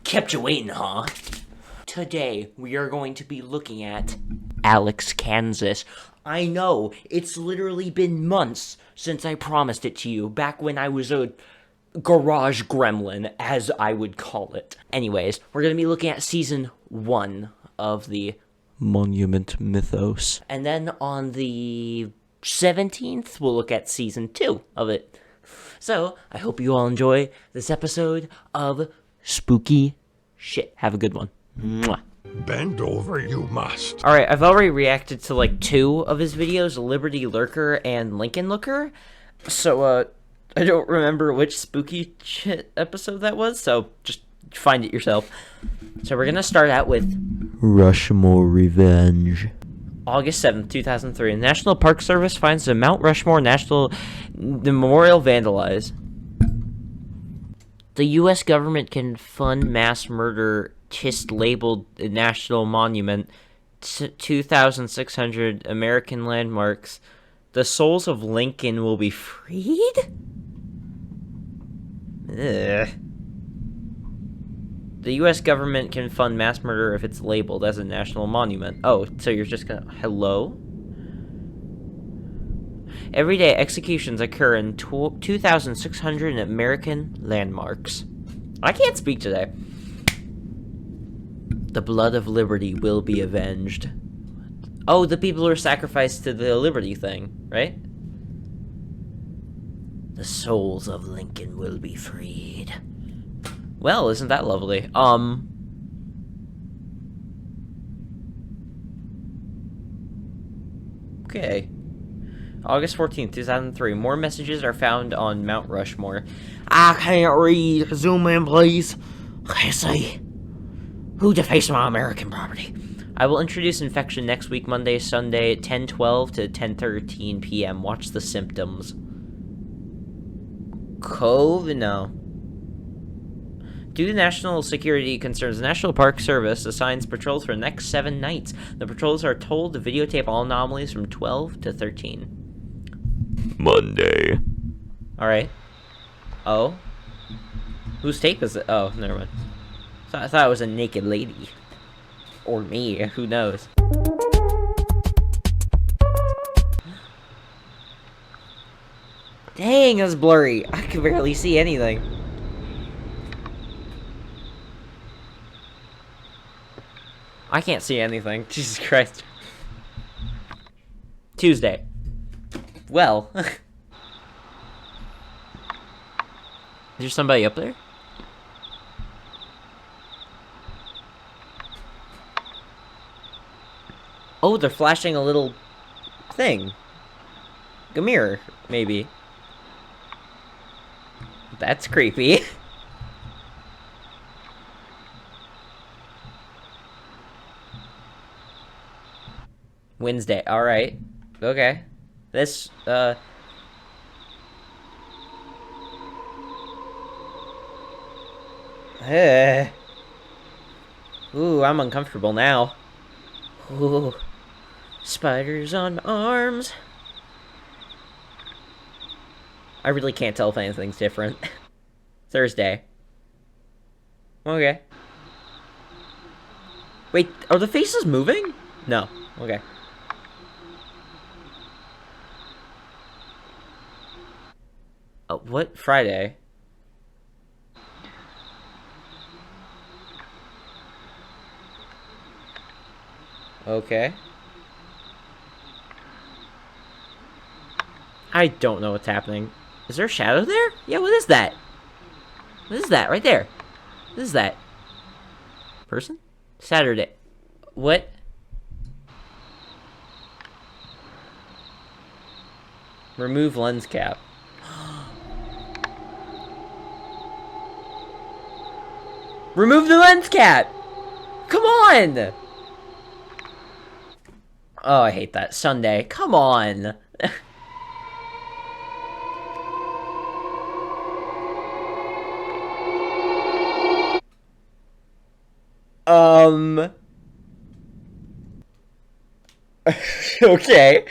Kept you waiting, huh? Today, we are going to be looking at ALEXKANSAS. I know, it's literally been months since I promised it to you, back when I was a garage gremlin, as I would call it. Anyways, we're going to be looking at Season 1 of the MONUMENT MYTHOS. And then on the 17th, we'll look at Season 2 of it. So, I hope you all enjoy this episode of Spooky Shit. Have a good one. Mwah. Bend over, you must. Alright, I've already reacted to like 2 of his videos, Liberty Lurker and Lincon Looker. So, I don't remember which Spooky Shit episode that was, so just find it yourself. So we're gonna start out with Rushmore Revenge. August 7th, 2003. The National Park Service finds the Mount Rushmore National Memorial vandalized. The U.S. government can fund mass murder just labeled a national monument. 2,600 American landmarks. The souls of Lincon will be freed? Ugh. The U.S. government can fund mass murder if it's labeled as a national monument. Oh, so you're just gonna... Hello? Every day, executions occur in 2,600 American landmarks. I can't speak today. The blood of liberty will be avenged. Oh, the people who are sacrificed to the liberty thing, right? The souls of Lincon will be freed. Well, isn't that lovely? Okay. August 14th, 2003. More messages are found on Mount Rushmore. I can't read. Zoom in, please. I see. Who defaced my American property? I will introduce infection next week, Monday, Sunday, 10:12 to 10:13 p.m. Watch the symptoms. Cove? No. Due to national security concerns, the National Park Service assigns patrols for the next 7 nights. The patrols are told to videotape all anomalies from 12 to 13. Monday. Alright. Oh? Whose tape is it? Oh, never mind. I thought it was a naked lady. Or me, who knows? Dang, that's blurry. I can barely see anything. I can't see anything. Jesus Christ. Tuesday. Well. Is there somebody up there? Oh, they're flashing a little thing. A mirror, maybe. That's creepy. Wednesday, alright. Okay. This, Ooh, I'm uncomfortable now. Ooh. Spiders on arms. I really can't tell if anything's different. Thursday. Okay. Wait, are the faces moving? No. Okay. What? Friday? Okay. I don't know what's happening. Is there a shadow there? Yeah, what is that? What is that right there? What is that? Person? Saturday. What? Remove lens cap. Remove the lens cap! Come on! Oh, I hate that. Sunday. Come on! Okay.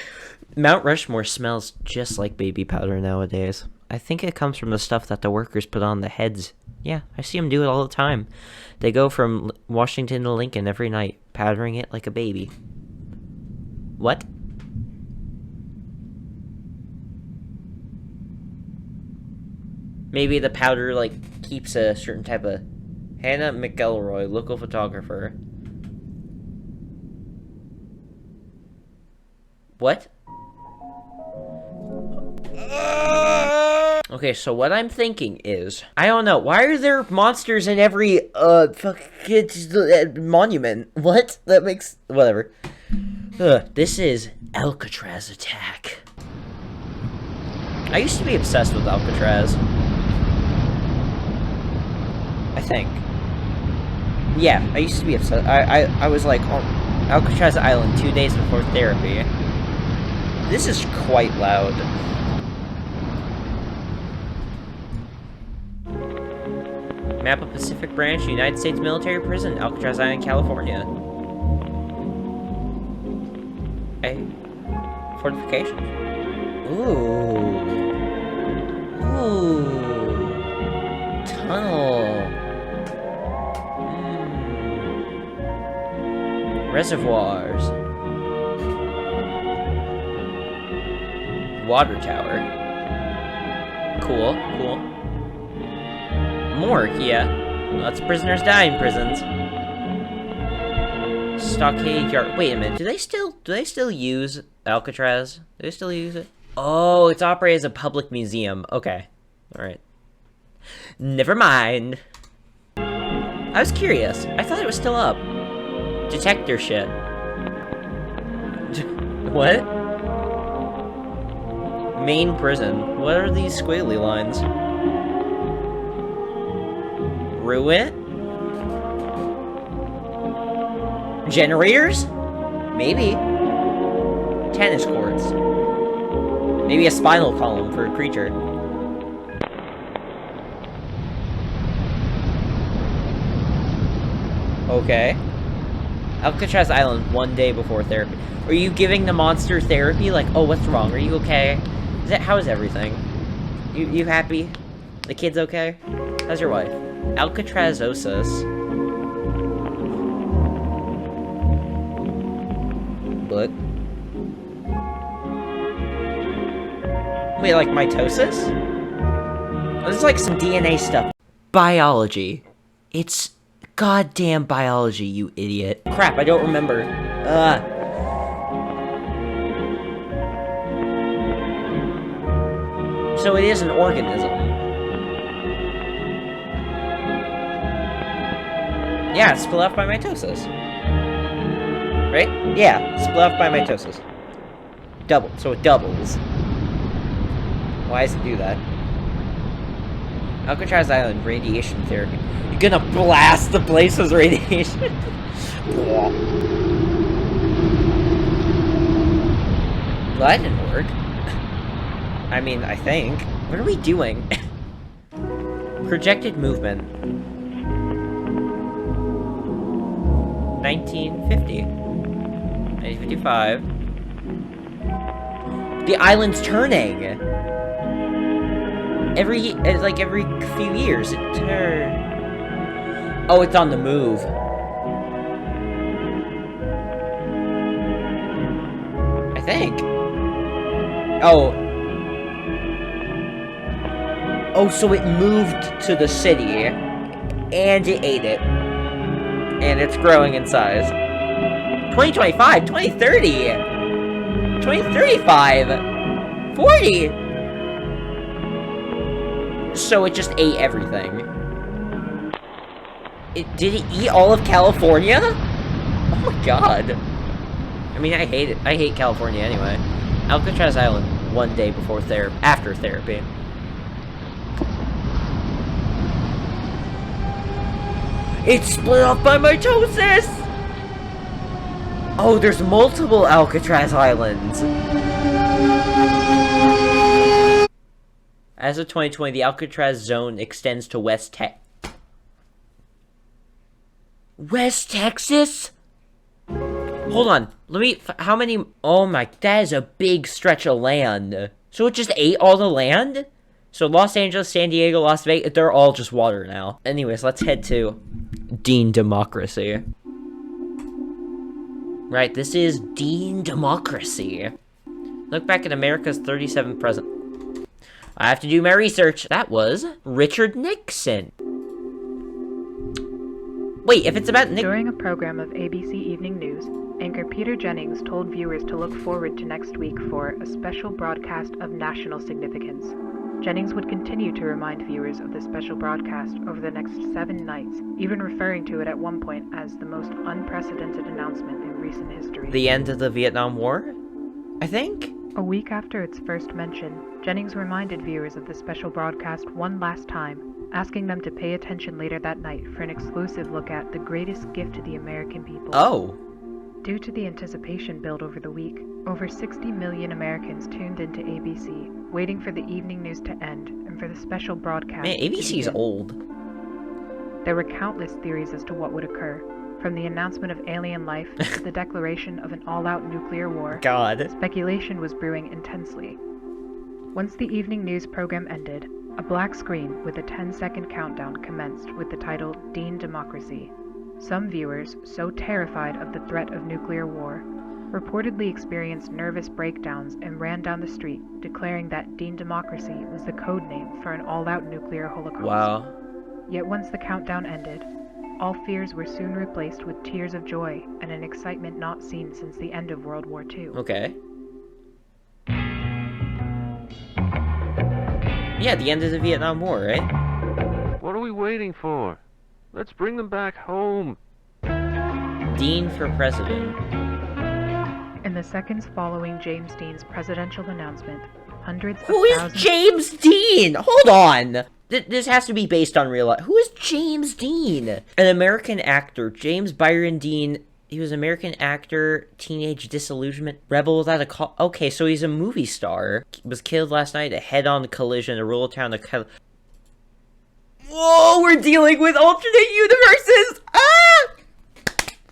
Mount Rushmore smells just like baby powder nowadays. I think it comes from the stuff that the workers put on the heads, Yeah, I see them do it all the time. They go from Washington to Lincoln every night, powdering it like a baby. What? Maybe the powder, like, keeps a certain type of... Hannah McElroy, local photographer. What? Okay, so what I'm thinking is... I don't know, why are there monsters in every, monument? What? That makes... Whatever. This is Alcatraz Attack. I used to be obsessed with Alcatraz. I think. Yeah, I used to be obsessed. I was like, on Alcatraz Island 2 days before therapy. This is quite loud. Map of Pacific Branch, United States Military Prison, Alcatraz Island, California. Hey. Fortification. Ooh. Ooh. Tunnel. Reservoirs. Water tower. Cool, cool. Morgue, yeah. Lots of prisoners die in prisons. Stockade yard. Wait a minute. Do they still use Alcatraz? Do they still use it? Oh, it's operated as a public museum. Okay. Alright. Never mind. I was curious. I thought it was still up. Detector shit. What? Main prison. What are these squiggly lines? Ruin? Generators? Maybe. Tennis courts. Maybe a spinal column for a creature. Okay. Alcatraz Island 1 day before therapy. Are you giving the monster therapy? Like, oh, what's wrong? Are you okay? How is everything? You happy? The kid's okay? How's your wife? Alcatrazosis. What? Wait, like mitosis? Oh, this is like some DNA stuff. Biology. It's goddamn biology, you idiot. Crap, I don't remember. So it is an organism. Yeah, it's split off by mitosis. Right? Yeah, split off by mitosis. Double, so it doubles. Why does it do that? Alcatraz Island, radiation therapy. You're gonna blast the place with radiation? Well, that didn't work. I mean, I think. What are we doing? Projected movement. 1950. 1955. The island's turning! Every few years, it turns. Oh, it's on the move. I think. Oh. Oh, so it moved to the city, and it ate it. And it's growing in size. 2025, 2030, 2035, 40. So it just ate everything. Did it eat all of California? Oh my god. I mean, I hate it. I hate California anyway. Alcatraz Island, 1 day before after therapy. It's split off by mitosis! Oh, there's multiple Alcatraz Islands. As of 2020, the Alcatraz zone extends to West Texas? Hold on. Let me... How many... Oh my... That is a big stretch of land. So it just ate all the land? So Los Angeles, San Diego, Las Vegas, they're all just water now. Anyways, let's head to Dean Democracy. Right, this is Dean Democracy. Look back at America's 37th president. I have to do my research. That was Richard Nixon. Wait, if it's about During a program of ABC Evening News, anchor Peter Jennings told viewers to look forward to next week for a special broadcast of national significance. Jennings would continue to remind viewers of the special broadcast over the next 7 nights, even referring to it at one point as the most unprecedented announcement in recent history. The end of the Vietnam War, I think? A week after its first mention, Jennings reminded viewers of the special broadcast one last time, asking them to pay attention later that night for an exclusive look at the greatest gift to the American people. Oh. Due to the anticipation built over the week, over 60 million Americans tuned into ABC, waiting for the evening news to end and for the special broadcast. Man, ABC's old. There were countless theories as to what would occur, from the announcement of alien life to the declaration of an all-out nuclear war. God. Speculation was brewing intensely. Once the evening news program ended, a black screen with a 10-second countdown commenced with the title Dean Democracy. Some viewers, so terrified of the threat of nuclear war, reportedly experienced nervous breakdowns and ran down the street, declaring that Dean Democracy was the code name for an all-out nuclear holocaust. Wow. Yet once the countdown ended, all fears were soon replaced with tears of joy and an excitement not seen since the end of World War II. Okay. Yeah, the end of the Vietnam War, right? What are we waiting for? Let's bring them back home. Dean for president. In the seconds following James Dean's presidential announcement, hundreds of Who is thousands... James Dean? Hold on. This has to be based on real life. Who is James Dean? An American actor. James Byron Dean. He was an American actor, teenage disillusionment, rebel without a cause. Okay, so he's a movie star. Was killed last night, a head-on collision, a rural town. Whoa, we're dealing with alternate universes! Ah!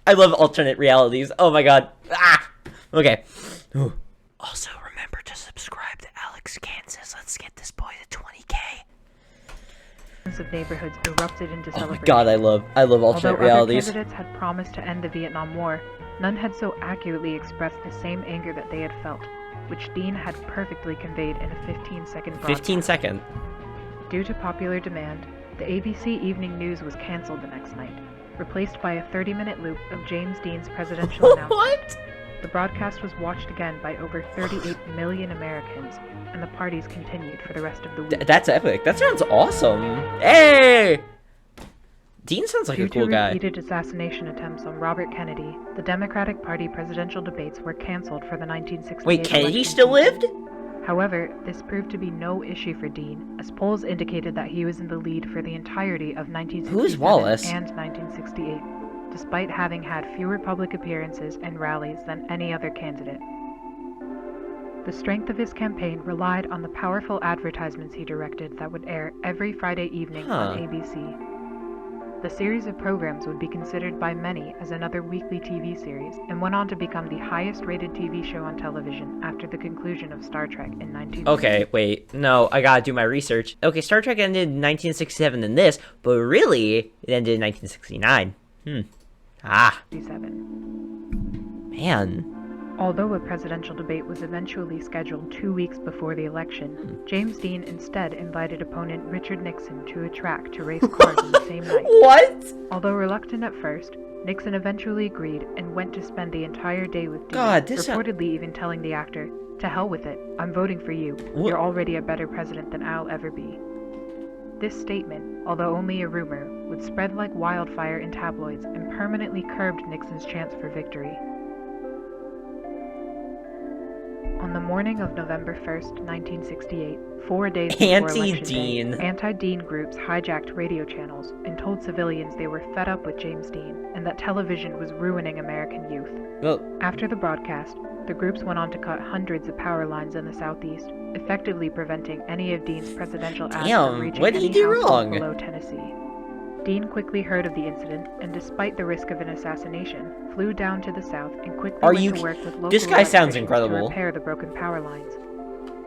I love alternate realities. Oh my god. Ah! Okay. Ooh. Also, remember to subscribe to ALEXKANSAS. Let's get this boy to 20K. of neighborhoods erupted into Oh celebration. my god, I love alternate Although realities. other candidates had promised to end the Vietnam War, none had so accurately expressed the same anger that they had felt, which Dean had perfectly conveyed in a 15-second broadcast. 15 second. Due to popular demand, the ABC Evening News was canceled the next night, replaced by a 30-minute loop of James Dean's presidential announcement. What? The broadcast was watched again by over 38 million Americans, and the parties continued for the rest of the week. That's epic. That sounds awesome. Hey! Dean sounds like a cool Due to guy. repeated assassination attempts on Robert Kennedy, the Democratic Party presidential debates were canceled for the 1968 Wait, Kennedy election still season. lived? However, this proved to be no issue for Dean, as polls indicated that he was in the lead for the entirety of 1967 Who's Wallace? and 1968, despite having had fewer public appearances and rallies than any other candidate. The strength of his campaign relied on the powerful advertisements he directed that would air every Friday evening on ABC. The series of programs would be considered by many as another weekly TV series, and went on to become the highest-rated TV show on television after the conclusion of Star Trek in 1960. Okay, wait. No, I gotta do my research. Okay, Star Trek ended in 1967 in this, but really, it ended in 1969. Ah. Man. Although a presidential debate was eventually scheduled 2 weeks before the election, James Dean instead invited opponent Richard Nixon to a track to race cars on the same night. What? Although reluctant at first, Nixon eventually agreed and went to spend the entire day with Dean, God, this reportedly even telling the actor, "To hell with it, I'm voting for you. What? You're already a better president than I'll ever be." This statement, although only a rumor, would spread like wildfire in tabloids and permanently curbed Nixon's chance for victory. On the morning of November 1st, 1968, 4 days before Election Day, Anti-Dean. anti-Dean groups hijacked radio channels and told civilians they were fed up with James Dean and that television was ruining American youth. Well, After the broadcast, the groups went on to cut hundreds of power lines in the southeast, effectively preventing any of Dean's presidential ads Damn, from reaching what did he any do household wrong? below Tennessee. Dean quickly heard of the incident, and despite the risk of an assassination, flew down to the south and quickly Are went you to work with local This guy sounds electricians incredible. to repair the broken power lines.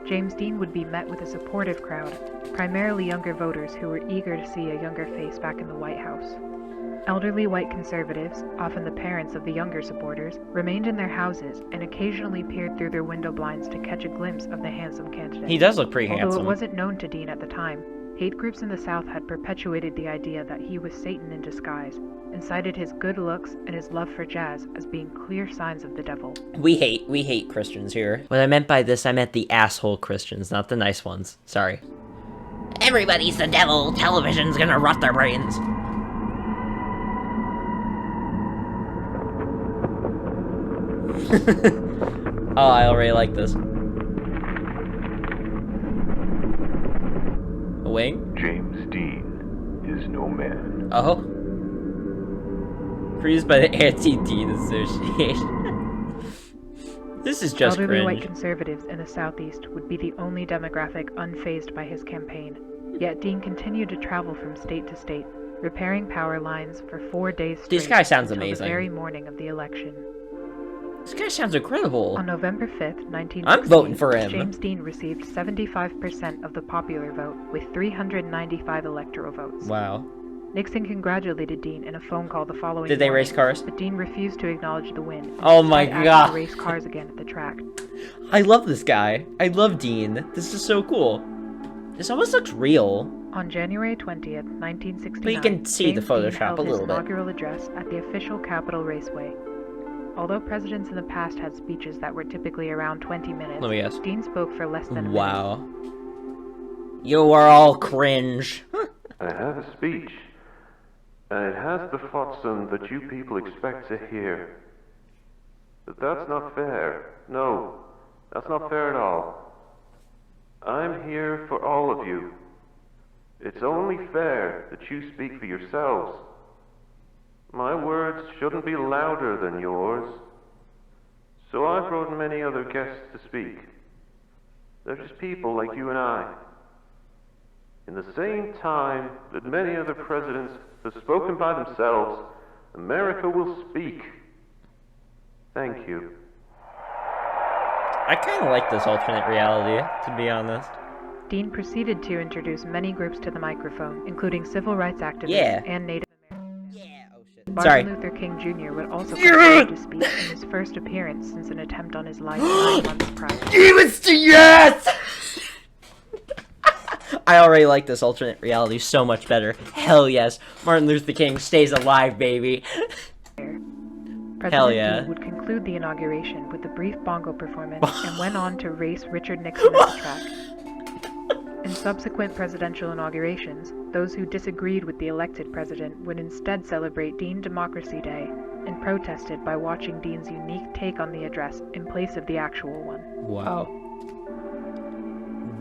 James Dean would be met with a supportive crowd, primarily younger voters who were eager to see a younger face back in the White House. Elderly white conservatives, often the parents of the younger supporters, remained in their houses and occasionally peered through their window blinds to catch a glimpse of the handsome candidate. He does look pretty Although handsome. it wasn't known to Dean at the time, hate groups in the South had perpetuated the idea that he was Satan in disguise, and cited his good looks and his love for jazz as being clear signs of the devil. We hate Christians here. What I meant by this, I meant the asshole Christians, not the nice ones. Sorry. Everybody's the devil. Television's gonna rot their brains. Oh, I already like this. A wing? James Dean is no man. Oh. Produced by the Anti-Dean Association. This is just Elderly white cringe. conservatives in the Southeast would be the only demographic unfazed by his campaign. Yet Dean continued to travel from state to state, repairing power lines for 4 days straight. This guy sounds until amazing. the very morning of the election. This guy sounds incredible. On November 5th, 1960, I'm voting for him. James Dean received 75% of the popular vote with 395 electoral votes. Wow. Nixon congratulated Dean in a phone call the following Did they morning, race cars? but Dean refused to acknowledge the win. Oh my Instead, God. asked to race cars again at the track. I love this guy. I love Dean. This is so cool. This almost looks real. On January 20th, 1969, But you can see the James Dean Photoshop held a his little bit. inaugural address at the official Capitol Raceway. Although presidents in the past had speeches that were typically around 20 minutes, Let me guess. Dean spoke for less than a minute. Wow. You are all cringe. I have a speech, and it has the flotsam that you people expect to hear. But that's not fair. No, that's not fair at all. I'm here for all of you. It's only fair that you speak for yourselves. My words shouldn't be louder than yours. So I've brought many other guests to speak. They're just people like you and I. In the same time that many other presidents have spoken by themselves, America will speak. Thank you. I kind of like this alternate reality, to be honest. Dean proceeded to introduce many groups to the microphone, including civil rights activists Yeah. and Native Americans. Yeah, oh shit. Martin Sorry. Luther King Jr. would also continue to speak in his first appearance since an attempt on his life 9 months prior. Yes! I already like this alternate reality so much better. Hell yes. Martin Luther King stays alive, baby. President Hell yeah. Dean would conclude the inauguration with a brief bongo performance and went on to race Richard Nixon at the track. In subsequent presidential inaugurations, those who disagreed with the elected president would instead celebrate Dean Democracy Day and protested by watching Dean's unique take on the address in place of the actual one. Wow.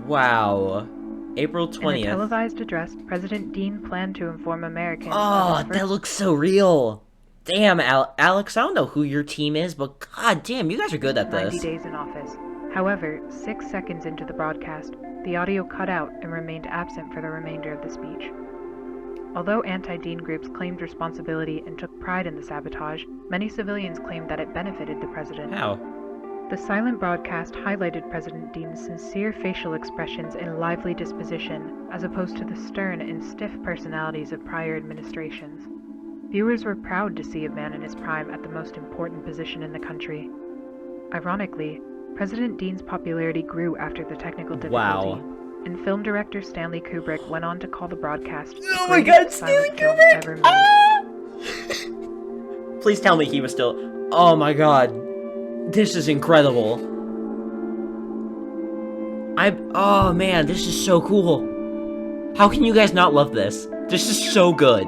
Wow. April In a 20th. televised address, President Dean planned to inform Americans Oh, of the that looks so real. Damn, Alex, I don't know who your team is, but god damn, you guys are good at 90 this. days in office. However, 6 seconds into the broadcast, the audio cut out and remained absent for the remainder of the speech. Although anti-Dean groups claimed responsibility and took pride in the sabotage, many civilians claimed that it benefited the president. How? The silent broadcast highlighted President Dean's sincere facial expressions and lively disposition, as opposed to the stern and stiff personalities of prior administrations. Viewers were proud to see a man in his prime at the most important position in the country. Ironically, President Dean's popularity grew after the technical difficulty, Wow. and film director Stanley Kubrick went on to call the broadcast the Oh my greatest god, Stanley silent film Kubrick! ever made. Ah! Please tell me he was still... Oh my god. This is incredible. Oh man, this is so cool. How can you guys not love this? This is so good.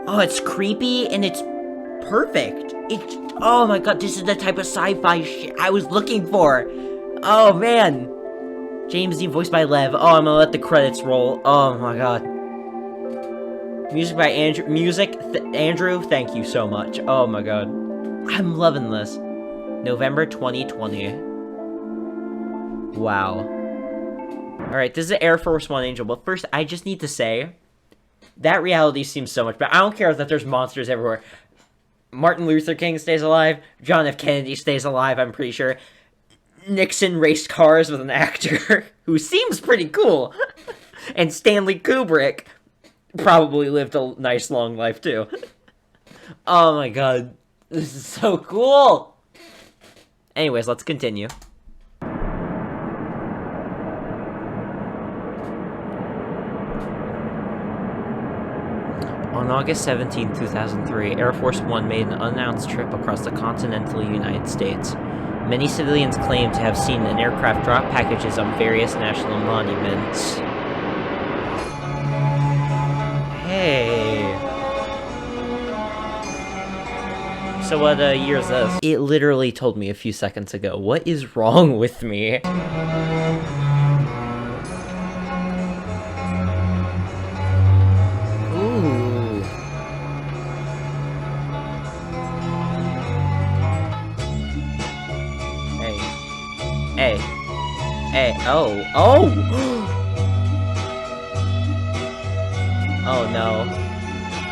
Oh, it's creepy and it's perfect. Oh my god, this is the type of sci-fi shit I was looking for. Oh man. James Dean, voiced by Lev. Oh, I'm gonna let the credits roll. Oh my god. Music by Andrew. Andrew, thank you so much. Oh my god. I'm loving this. November 2020. Wow. Alright, this is the Air Force One Angel, but first, I just need to say, that reality seems so much better. I don't care that there's monsters everywhere. Martin Luther King stays alive. John F. Kennedy stays alive, I'm pretty sure. Nixon raced cars with an actor who seems pretty cool. And Stanley Kubrick probably lived a nice long life too. Oh my god. This is so cool. Anyways, let's continue. On August 17, 2003, Air Force One made an unannounced trip across the continental United States. Many civilians claim to have seen an aircraft drop packages on various national monuments. Hey. So what year is this? It literally told me a few seconds ago. What is wrong with me? Hey, oh! Oh no.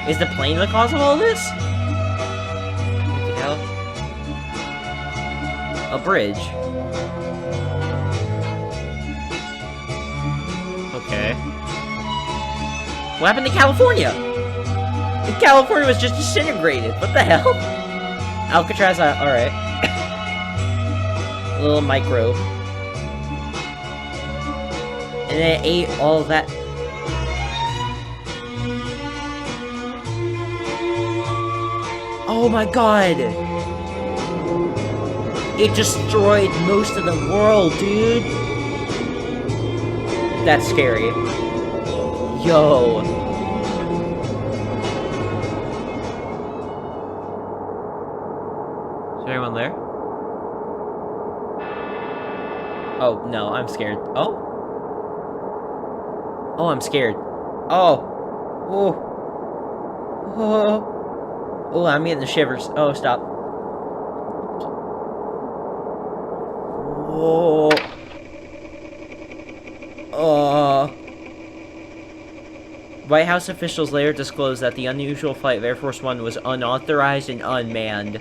Is the plane the cause of all this? A bridge. Okay. What happened to California? California was just disintegrated. What the hell? Alcatraz, alright. A little microbe. And then it ate all that. Oh my god! It destroyed most of the world, dude! That's scary. Yo. Is there anyone there? Oh, no, I'm scared. Oh? Oh, I'm scared. Oh. Oh. Oh. Oh, I'm getting the shivers. Oh, stop. Whoa. White House officials later disclosed that the unusual flight of Air Force One was unauthorized and unmanned.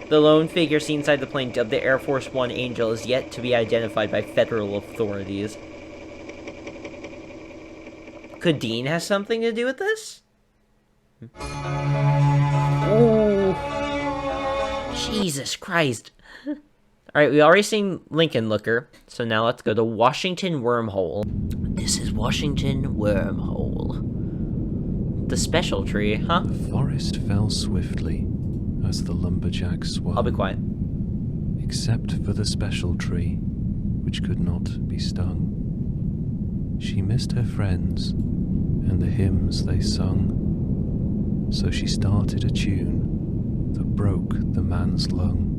The lone figure seen inside the plane, dubbed the Air Force One Angel, is yet to be identified by federal authorities. Could Dean have something to do with this? Oh, Jesus Christ. Alright, we already seen Lincoln Looker, so now let's go to Washington Wormhole. This is Washington Wormhole. The special tree, huh? The forest fell swiftly as the lumberjack swung. I'll be quiet. Except for the special tree, which could not be stung. She missed her friends and the hymns they sung. So she started a tune that broke the man's lung.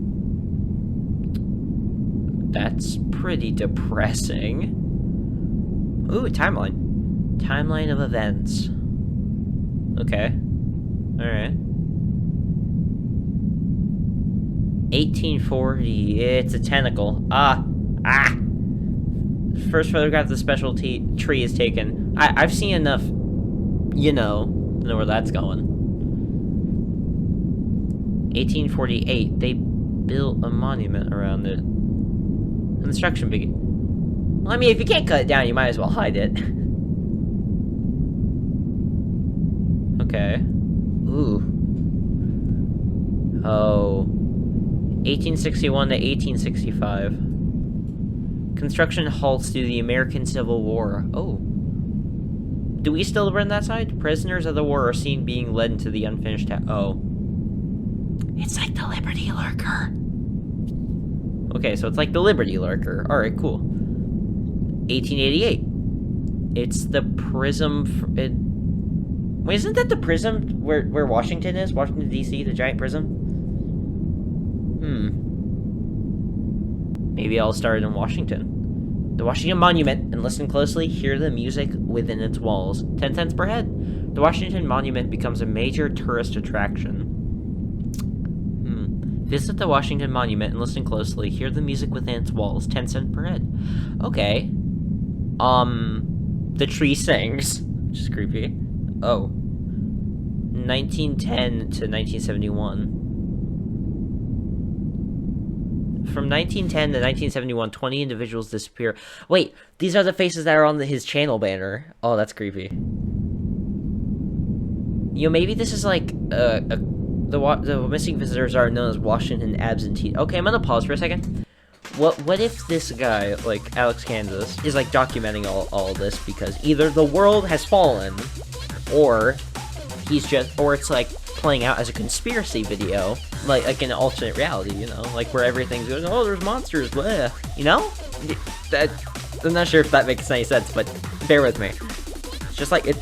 That's pretty depressing. Ooh, timeline. Timeline of events. Okay. Alright. 1840. It's a tentacle. Ah! First photograph of the special tree is taken. I've seen enough, you know where that's going. 1848. They built a monument around it. Construction began. Well, I mean, if you can't cut it down, you might as well hide it. Okay. Ooh. Oh. 1861 to 1865. Construction halts due to the American Civil War. Oh. Do we still run that side? Prisoners of the war are seen being led into the unfinished Oh. It's like the Liberty Lurker. Okay, so it's like the Liberty Lurker. Alright, cool. 1888. It's the prism... Wait, isn't that the prism where Washington is? Washington, D.C., the giant prism? Maybe I'll start in Washington. The Washington Monument, and listen closely, hear the music within its walls. 10 cents per head. The Washington Monument becomes a major tourist attraction. Visit the Washington Monument and listen closely. Hear the music within its walls. 10 cents per head. Okay. The tree sings. Which is creepy. Oh. 1910 to 1971. From 1910 to 1971, 20 individuals disappear. Wait, these are the faces that are on his channel banner. Oh, that's creepy. You know, maybe this is like, the missing visitors are known as Washington absentee. Okay, I'm gonna pause for a second. What if this guy, like ALEXKANSAS, is like documenting all this because either the world has fallen, or it's like playing out as a conspiracy video, like an alternate reality, you know, like where everything's going, oh, there's monsters, blah, you know? I'm not sure if that makes any sense, but bear with me. It's just like, it's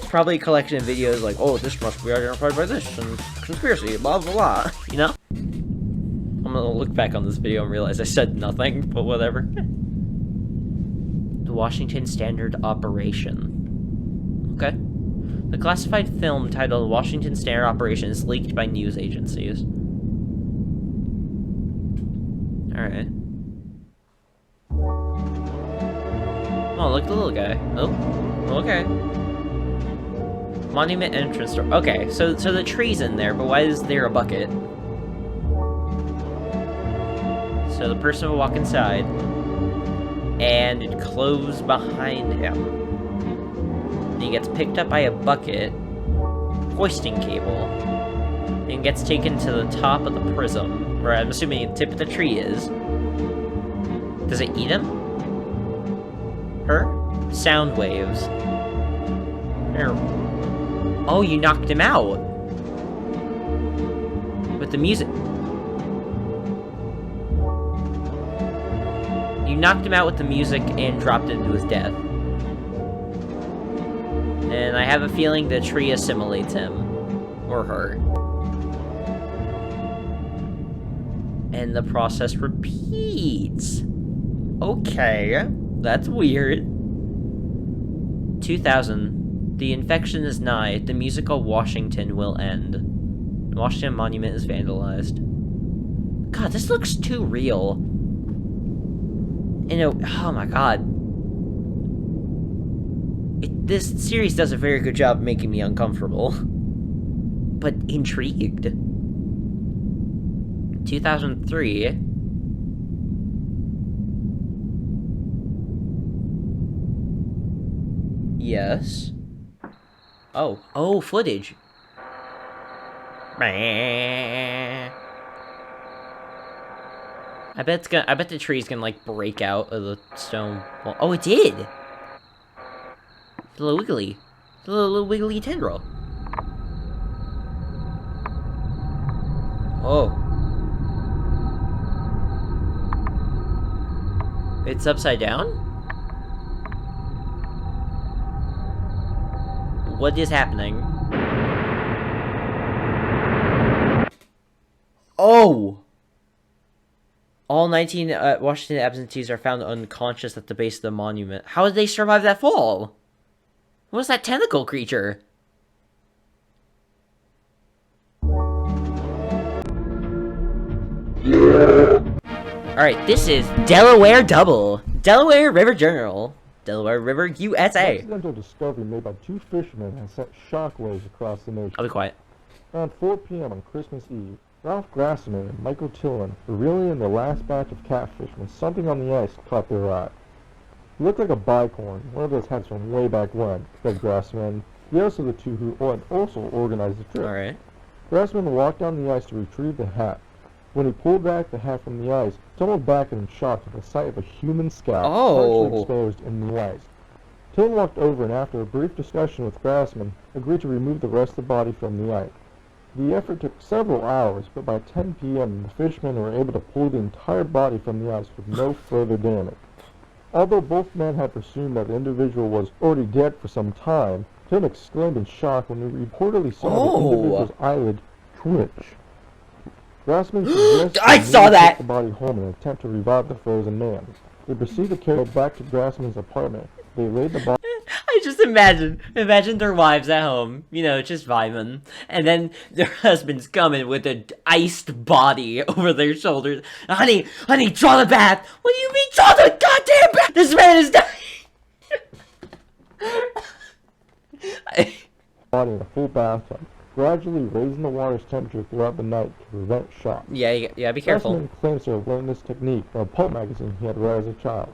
probably a collection of videos like, oh, this must be identified by this, and conspiracy, blah, blah, blah, you know? I'm gonna look back on this video and realize I said nothing, but whatever. The Washington Standard Operation. Okay. The classified film titled Washington Standard Operation is leaked by news agencies. Alright. Oh, look at the little guy. Oh, okay. Monument entrance door. Okay, so the tree's in there, but why is there a bucket? So the person will walk inside, and it closes behind him. And he gets picked up by a bucket, hoisting cable, and gets taken to the top of the prism, where I'm assuming the tip of the tree is. Does it eat him? Her? Sound waves. Oh, you knocked him out! With the music. You knocked him out with the music and dropped him to his death. And I have a feeling the tree assimilates him. Or her. And the process repeats. Okay, that's weird. 2000. The infection is nigh. The musical Washington will end. The Washington Monument is vandalized. God, this looks too real. You know, oh my god. This series does a very good job of making me uncomfortable. But intrigued. 2003. Yes. Oh, footage. I bet the tree's gonna like break out of the stone wall. Oh, it did. It's a little wiggly. It's a little wiggly tendril. Oh. It's upside down? What is happening? Oh! All 19 Washington absentees are found unconscious at the base of the monument. How did they survive that fall? What was that tentacle creature? Alright, this is Delaware Double. Delaware River Journal. Delaware River, USA. Accidental discovery made by two fishermen has sent shockwaves across the nation. I'll be quiet. Around 4 p.m. on Christmas Eve, Ralph Grassman and Michael Tillman were reeling in the last batch of catfish when something on the ice caught their eye. It looked like a bicorn, one of those hats from way back when, said Grassman, the other of the two who had also organized the trip. Alright. Grassman walked down the ice to retrieve the hat. When he pulled back the hat from the ice, tumbled back in shock at the sight of a human scalp partially exposed in the ice. Tillman walked over and after a brief discussion with Grassman, agreed to remove the rest of the body from the ice. The effort took several hours, but by 10 p.m. the fishermen were able to pull the entire body from the ice with no further damage. Although both men had presumed that the individual was already dead for some time, Tim exclaimed in shock when he reportedly saw the individual's eyelid twitch. Grassman suggested I saw that! Take the body home in an attempt to revive the frozen man. They proceeded to carry it back to Grassman's apartment. They laid the body... I just imagine their wives at home, you know, just vibing, and then their husbands coming with an iced body over their shoulders. Honey, draw the bath! What do you mean, draw the goddamn bath? This man is dying! body in a full bathtub. gradually raising the water's temperature throughout the night to prevent shock. Yeah, be careful. Grassman claims to have learned this technique from a pulp magazine he had read as a child.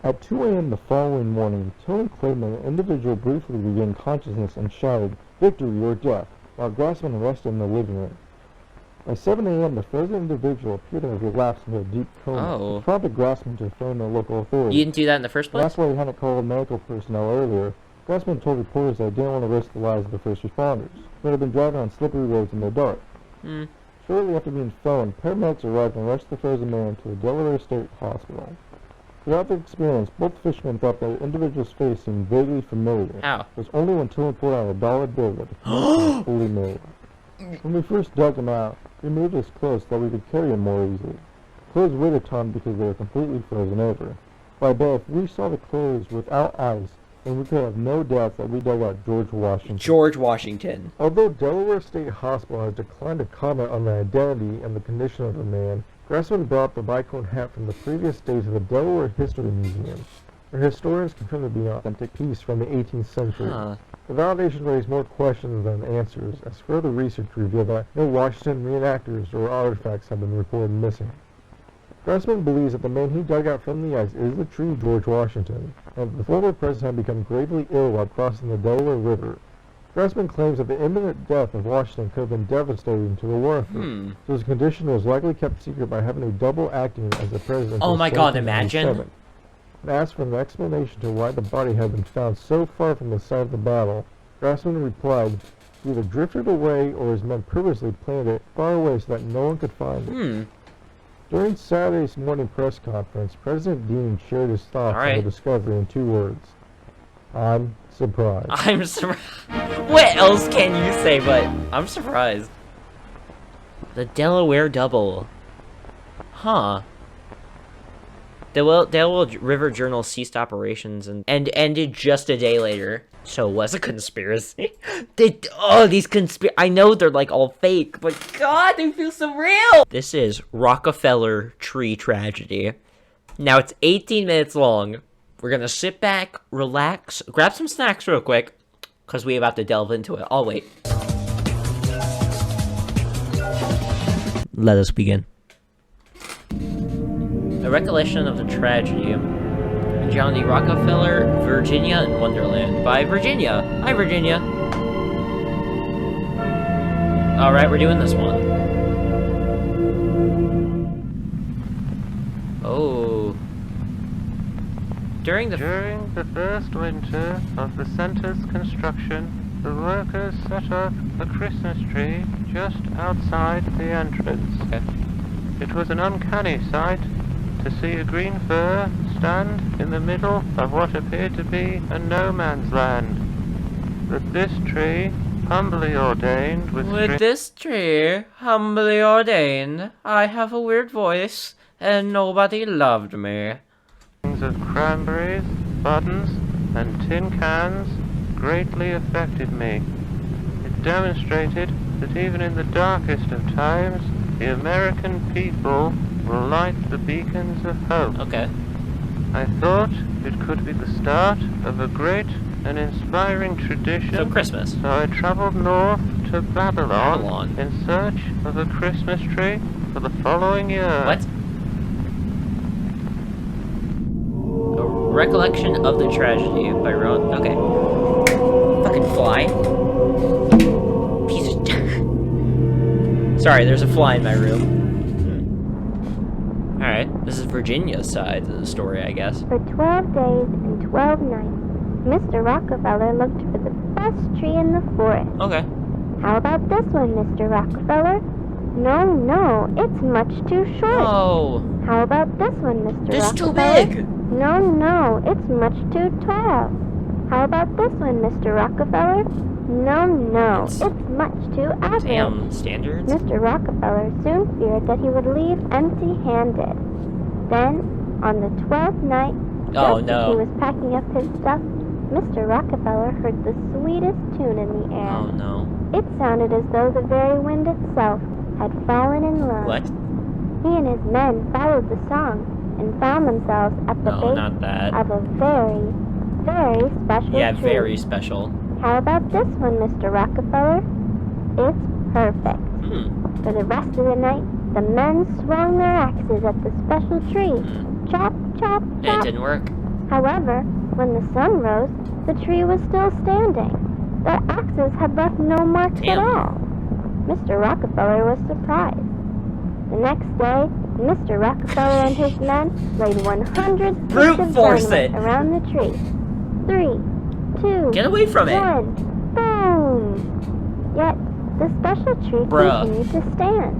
At 2 a.m. the following morning, Tillman claimed that an individual briefly regained consciousness and shouted, "Victory or death," while Grassman rested in the living room. By 7 a.m., the frozen individual appeared to have relapsed into a deep coma, which prompted Grassman to phone the local authorities. You didn't do that in the first place? That's why he hadn't called medical personnel earlier. Grassman told reporters that he didn't want to risk the lives of the first responders, who had been driving on slippery roads in the dark. Shortly after being phoned, paramedics arrived and rushed the frozen man to the Delaware State Hospital. Throughout the experience, both fishermen thought that the individual's face seemed vaguely familiar. How? It was only when Tillman pulled out a dollar bill that the connection was fully made. When we first dug him out, we moved his clothes so that we could carry him more easily. Clothes weighed a ton because they were completely frozen over. By bet, if we saw the clothes without ice, then we could have no doubts that we dug out George Washington. George Washington. Although Delaware State Hospital has declined to comment on the identity and the condition of the man, Grassman brought the bicone hat from the previous day to the Delaware History Museum, where historians confirm to be an authentic piece from the 18th century. The validation raised more questions than answers, as further research revealed that no Washington reenactors or artifacts have been reported missing. Grassman believes that the man he dug out from the ice is the true George Washington, and that the former president had become gravely ill while crossing the Delaware River. Grassman claims that the imminent death of Washington could have been devastating to the war effort, so his condition was likely kept secret by having a double acting as the president. Oh my god, imagine! And asked for an explanation to why the body had been found so far from the site of the battle, Grassman replied, he either drifted away or his men purposely planted it far away so that no one could find it. During Saturday's morning press conference, President Dean shared his thoughts on the discovery in 2 words. I'm surprised. I'm surprised. What else can you say but I'm surprised? The Delaware Double. Huh. The Delaware River Journal ceased operations and ended just a day later. So it was a conspiracy. I know they're like all fake, but god, they feel so real! This is Rockefeller Tree tragedy. Now it's 18 minutes long. We're gonna sit back, relax, grab some snacks real quick, because we're about to delve into it. I'll wait. Let us begin. A recollection of the tragedy of John D. Rockefeller, Virginia and Wonderland by Virginia. Hi, Virginia. Alright, we're doing this one. Oh. During the first winter of the center's construction, the workers set up a Christmas tree just outside the entrance. Okay. It was an uncanny sight to see a green fir stand in the middle of what appeared to be a no man's land. But this tree, humbly ordained with this tree, humbly ordained, I have a weird voice, and nobody loved me. Of cranberries, buttons, and tin cans greatly affected me. It demonstrated that even in the darkest of times, the American people will light the beacons of hope. Okay. I thought it could be the start of a great and inspiring tradition. So Christmas. So I traveled north to Babylon in search of a Christmas tree for the following year. What? A recollection of the tragedy by Ron. Okay. Fucking fly. Piece of. Sorry, there's a fly in my room. Alright, this is Virginia's side of the story, I guess. For 12 days and 12 nights, Mr. Rockefeller looked for the best tree in the forest. Okay. How about this one, Mr. Rockefeller? No, it's much too short. Oh. How about this one, Mr. This Rockefeller? is too big. No, it's much too tall. How about this one, Mr. Rockefeller? No, it's much too average. Damn standards. Mr. Rockefeller soon feared that he would leave empty-handed. Then, on the 12th night, as he was packing up his stuff, Mr. Rockefeller heard the sweetest tune in the air. Oh no. It sounded as though the very wind itself had fallen in love. What? He and his men followed the song and found themselves at the base of a very, very special tree. Yeah, very special. How about this one, Mr. Rockefeller? It's perfect. For the rest of the night, the men swung their axes at the special tree. Chop, chop, chop. It didn't work. However, when the sun rose, the tree was still standing. Their axes had left no marks at all. Mr. Rockefeller was surprised. The next day, Mr. Rockefeller and his men laid 100 sticks of dynamite around the tree. 3, 2, get away from 1, boom! Yet, the special tree continued to stand.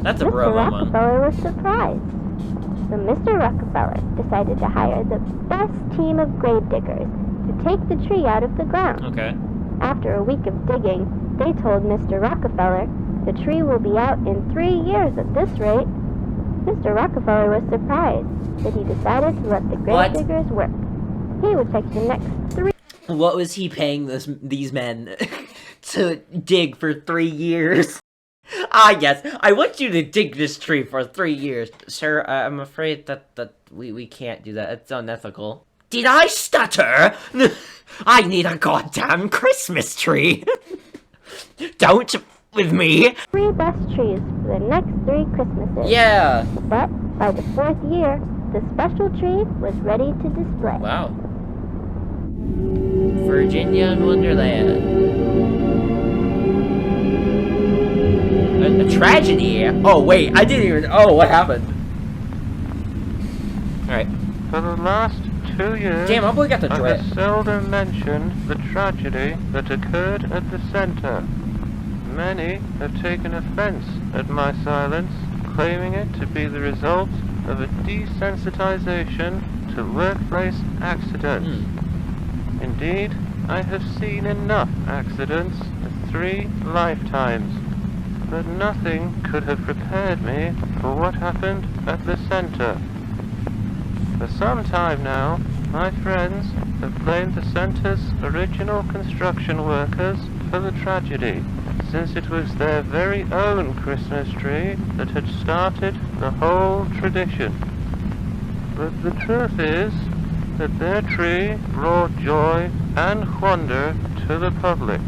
That's a Mr. Rockefeller was surprised. So Mr. Rockefeller decided to hire the best team of grave diggers to take the tree out of the ground. Okay. After a week of digging, they told Mr. Rockefeller the tree will be out in 3 years at this rate. Mr. Rockefeller was surprised, but he decided to let the grave diggers work. He would take the next 3. What was he paying these men to dig for 3 years? Ah, yes, I want you to dig this tree for 3 years. Sir, I'm afraid that we can't do that. It's unethical. Did I stutter? I need a goddamn Christmas tree. Don't with me. 3 best trees for the next 3 Christmases. Yeah. But by the 4th year, the special tree was ready to display. Wow. Virginia and Wonderland. A tragedy? Oh, wait, I didn't even... Oh, what happened? Alright. For the last 2 years, damn, my boy got the I dread. have seldom mentioned the tragedy that occurred at the center. Many have taken offense at my silence, claiming it to be the result of a desensitization to workplace accidents. Indeed, I have seen enough accidents in 3 lifetimes, but nothing could have prepared me for what happened at the center. For some time now, my friends have blamed the center's original construction workers for the tragedy, since it was their very own Christmas tree that had started the whole tradition. But the truth is that their tree brought joy and wonder to the public.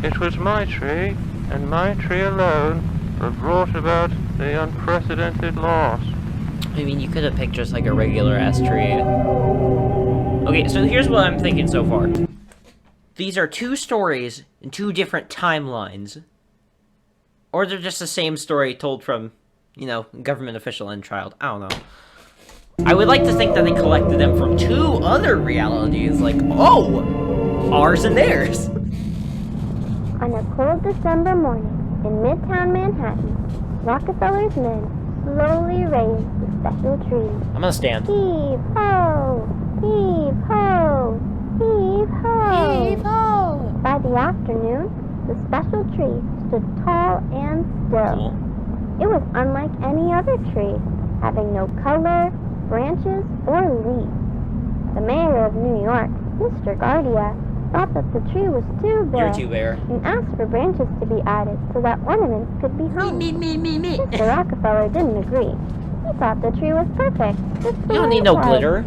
It was my tree, and my tree alone, that brought about the unprecedented loss. I mean, you could have picked just like a regular ass tree. Okay, so here's what I'm thinking so far. These are 2 stories in 2 different timelines. Or they're just the same story told from, you know, government official and child. I don't know. I would like to think that they collected them from 2 other realities, like, oh, ours and theirs. On a cold December morning in Midtown Manhattan, Rockefeller's men slowly raised the special tree. I'm gonna stand. Heave ho! Heave ho! Heave ho! Heave ho! By the afternoon, the special tree stood tall and still. It was unlike any other tree, having no color, branches, or leaves. The mayor of New York, Mr. Guardia, thought that the tree was too bare. You're too bare. And asked for branches to be added so that ornaments could be hung. Me. Mr. Rockefeller didn't agree. He thought the tree was perfect. You don't need no glitter.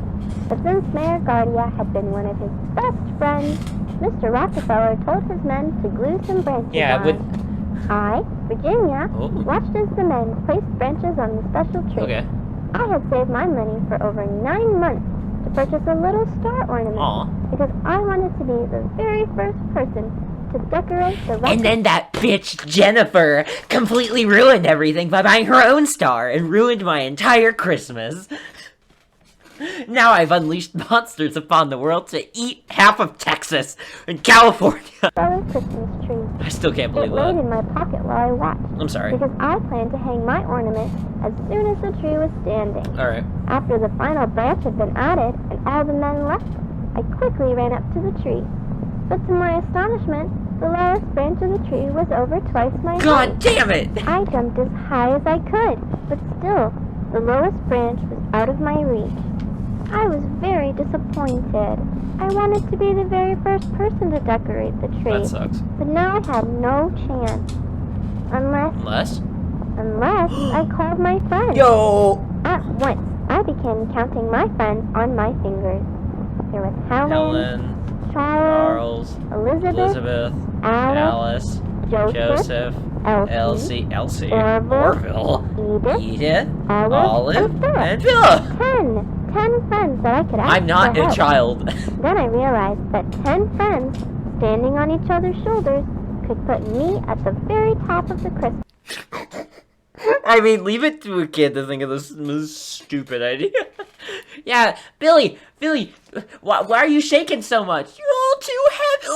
But since Mayor Guardia had been one of his best friends, Mr. Rockefeller told his men to glue some branches on. I, Virginia, watched as the men placed branches on the special tree. Okay. I had saved my money for over 9 months to purchase a little star ornament because I wanted to be the very first person to decorate the And then that bitch Jennifer completely ruined everything by buying her own star and ruined my entire Christmas. Now I've unleashed monsters upon the world to eat half of Texas and California. Christmas tree. I still can't believe it that. laid in my pocket while I watched. I'm sorry. Because I planned to hang my ornament as soon as the tree was standing. Alright. After the final branch had been added and all the men left, I quickly ran up to the tree. But to my astonishment, the lowest branch of the tree was over twice my height. God damn it! I jumped as high as I could, but still, the lowest branch was out of my reach. I was very disappointed. I wanted to be the very first person to decorate the tree. That sucks. But now I had no chance. Unless I called my friends. Yo! At once, I began counting my friends on my fingers. There was Helen, Charles, Elizabeth, Alice, Joseph, Elsie, Orville, Edith, Olive, and Philip. 10 friends that I could ask I'm not for a help. child. Then I realized that 10 friends standing on each other's shoulders could put me at the very top of the Christmas. I mean, leave it to a kid to think of this stupid idea. Yeah, Billy, why are you shaking so much? You're all too heavy.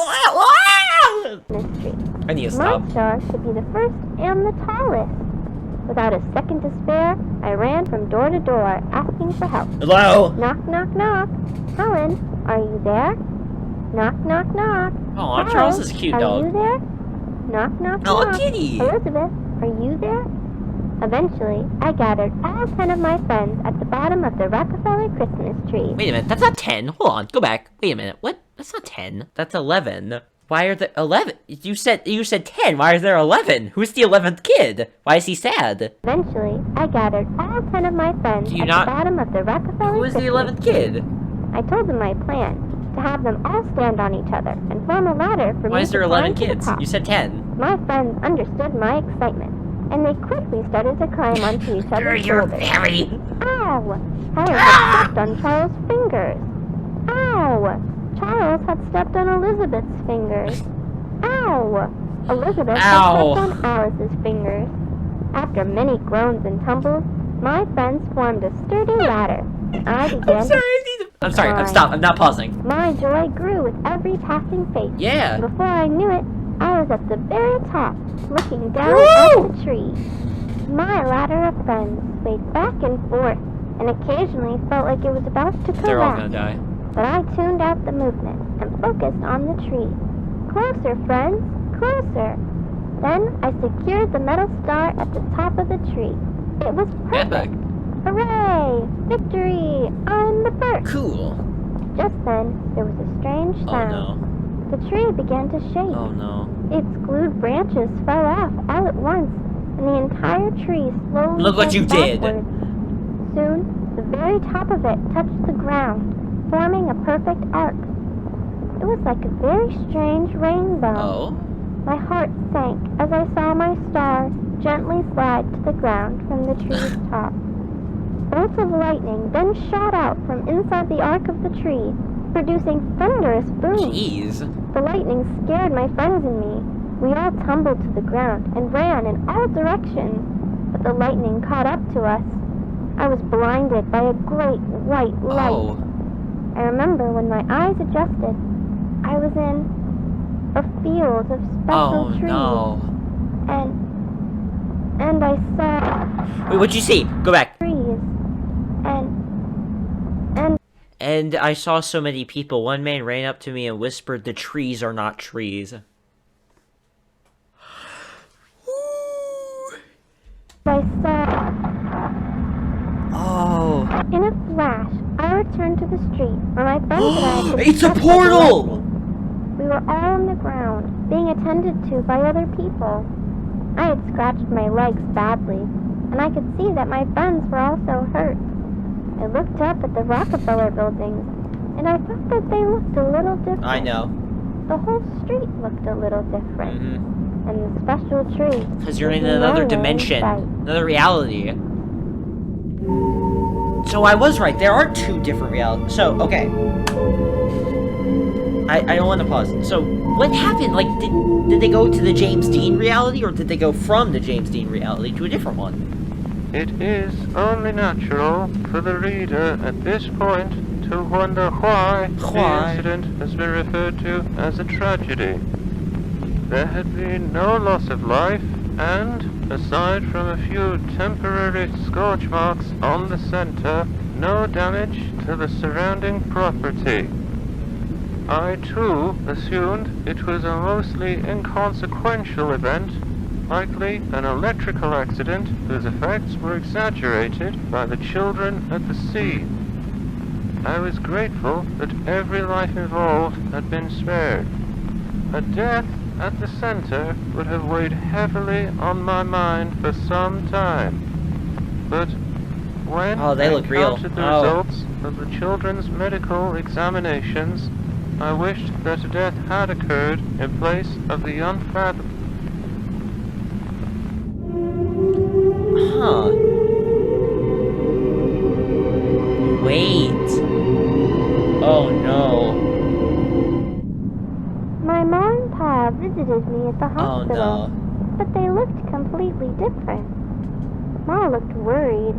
I need to stop. My star should be the first and the tallest. Without a second to spare, I ran from door to door, asking for help. Hello? Knock, knock, knock. Helen, are you there? Knock, knock, knock. Oh, Charles is a cute dog. Are you there? Knock, knock, Oh, knock. kitty. Elizabeth, are you there? Eventually, I gathered all 10 of my friends at the bottom of the Rockefeller Christmas tree. Wait a minute, that's not 10. Hold on, go back. Wait a minute, what? That's not 10. That's 11. Why are there 11? You said 10. Why is there 11? Who's the 11th kid? Why is he sad? Eventually, I gathered all 10 of my friends at the bottom of the Rockefeller Who is the Christmas 11th kid? I told them my plan, to have them all stand on each other and form a ladder for me to climb to the top. Why is there 11 kids? You said 10. My friends understood my excitement, and they quickly started to climb onto each other's shoulders. Ow! Helen had stepped on Charles' fingers. Ow! Charles had stepped on Elizabeth's fingers. Ow! Elizabeth had stepped on Alice's fingers. After many groans and tumbles, my friends formed a sturdy ladder. I began I'm sorry, I'm not pausing. My joy grew with every passing face. Yeah. And before I knew it, I was at the very top, looking down at the tree. My ladder of friends swayed back and forth, and occasionally felt like it was about to collapse. They're all gonna die. But I tuned out the movement and focused on the tree. Closer, friends, closer. Then I secured the metal star at the top of the tree. It was perfect. Hooray! Victory! I'm the first! Cool. Just then, there was a strange sound. Oh no. The tree began to shake. Oh no. Its glued branches fell off all at once, and the entire tree slowly Look what you did! backwards. Soon, the very top of it touched the ground, forming a perfect arc. It was like a very strange rainbow. Oh? My heart sank as I saw my star gently slide to the ground from the tree's top. Bolts of lightning then shot out from inside the arc of the tree, producing thunderous booms. Jeez. The lightning scared my friends and me. We all tumbled to the ground and ran in all directions, but the lightning caught up to us. I was blinded by a great white light. Oh. I remember when my eyes adjusted, I was in a field of special trees. No. And I saw... Wait, what'd you see? Go back. Trees. And I saw so many people. One man ran up to me and whispered, "The trees are not trees." I saw... Oh. In a flash, I returned to the street where my friends and I had been It's a stuck portal! We were all on the ground, being attended to by other people. I had scratched my legs badly, and I could see that my friends were also hurt. I looked up at the Rockefeller buildings, and I thought that they looked a little different. I know. The whole street looked a little different. Mm-hmm. And the special tree... Because you're in another dimension. Another reality. So I was right. There are two different realities. So, okay. I don't want to pause. So, what happened? Like, did they go to the James Dean reality, or did they go from the James Dean reality to a different one? It is only natural for the reader at this point to wonder why the incident has been referred to as a tragedy. There had been no loss of life, and, aside from a few temporary scorch marks on the center, no damage to the surrounding property. I, too, assumed it was a mostly inconsequential event, likely an electrical accident whose effects were exaggerated by the children at the scene. I was grateful that every life involved had been spared. A death at the center would have weighed heavily on my mind for some time. But when they I look real. encountered the results of the children's medical examinations, I wished that a death had occurred in place of the unfathomable. visited me at the hospital. Oh, no. But they looked completely different. Ma looked worried.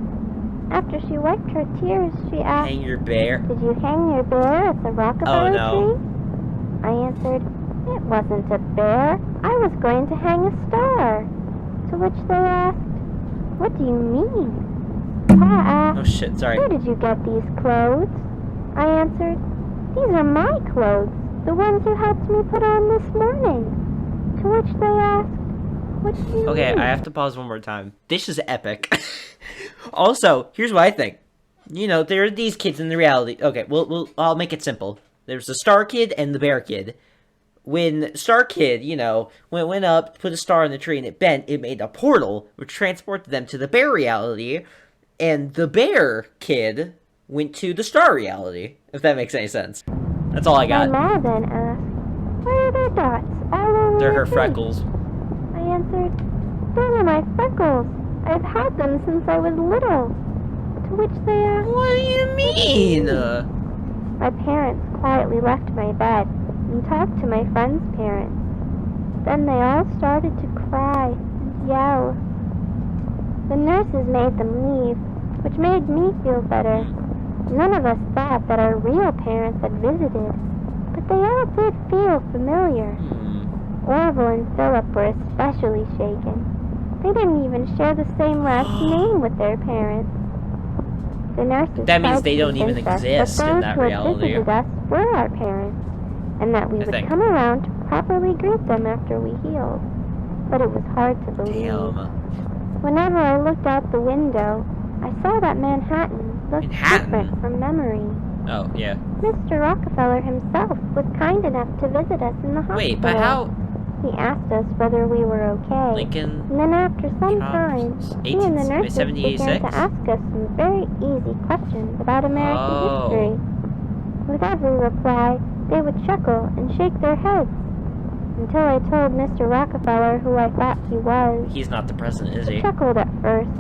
After she wiped her tears, she asked, Hang your bear? "Did you hang your bear at the Rockefeller no. Tree?" I answered, "It wasn't a bear. I was going to hang a star." To which they asked, "What do you mean?" Pa asked, Oh shit, sorry. "Where did you get these clothes?" I answered, "These are my clothes, the ones you helped me put on this morning." To which they asked, "What do you Okay, mean?" I have to pause one more time. This is epic. Also, here's what I think. You know, there are these kids in the reality. Okay, I'll make it simple. There's the Star Kid and the Bear Kid. When Star Kid, you know, went up, put a star in the tree, and it bent, it made a portal, which transported them to the Bear reality. And the Bear Kid went to the Star reality, if that makes any sense. That's all I got. My ma then asked, "Where are their dots all over They're your her face?" freckles. I answered, "Those are my freckles. I've had them since I was little." To which they asked, What do you mean? My parents quietly left my bed and talked to my friend's parents. Then they all started to cry and yell. The nurses made them leave, which made me feel better. None of us thought that our real parents had visited, but they all did feel familiar. Orville and Philip were especially shaken. They didn't even share the same last name with their parents. The nurses That means tried they to don't even convince us exist in those that who had reality. visited us were our parents, and that we I would think. come around to properly greet them after we healed. But it was hard to believe. Damn. Whenever I looked out the window, I saw that Manhattan looked Manhattan? different from memory. Oh, yeah. Mr. Rockefeller himself was kind enough to visit us in the hospital. Wait, but how? He asked us whether we were okay. Lincoln. And then after some time, Jobs, he and the 18 nurses began 1786? to ask us some very easy questions about American Oh. history. With every reply, they would chuckle and shake their heads. Until I told Mr. Rockefeller who I thought he was. He's not the president, is He he? chuckled at first,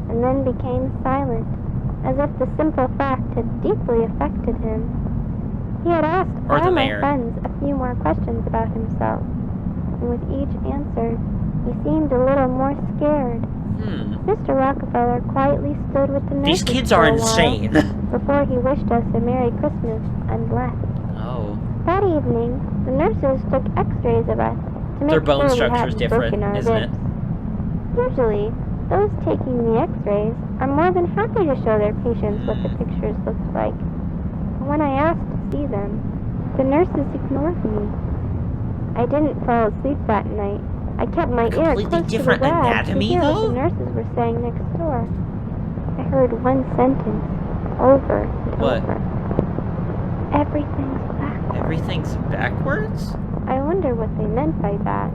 and then became silent, as if the simple fact had deeply affected him. He had asked Or the all my mayor. friends a few more questions about himself, and with each answer, he seemed a little more scared. Mr. Rockefeller quietly stood with the nurses These kids for are a while insane. before he wished us a Merry Christmas and left. Oh. That evening, the nurses took x-rays of us to make Their bone sure we structure is hadn't different, broken our isn't it? ribs. Usually, those taking the x-rays are more than happy to show their patients what the pictures looked like. But when I asked to see them, the nurses ignored me. I didn't fall asleep that night. I kept my ear Completely close to the different wall to anatomy, hear what though? the nurses were saying next door. I heard one sentence over and What? over. Everything's back. Everything's backwards? I wonder what they meant by that.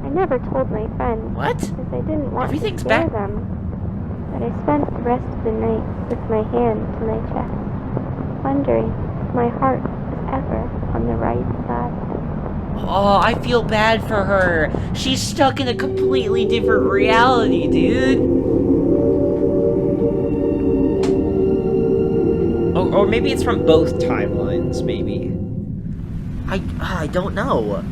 I never told my friends. What? Because I didn't want Everything's to scare back- them. But I spent the rest of the night with my hand to my chest, wondering if my heart was ever on the right side. Oh, I feel bad for her. She's stuck in a completely different reality, dude. Or maybe it's from both timelines, maybe. I don't know.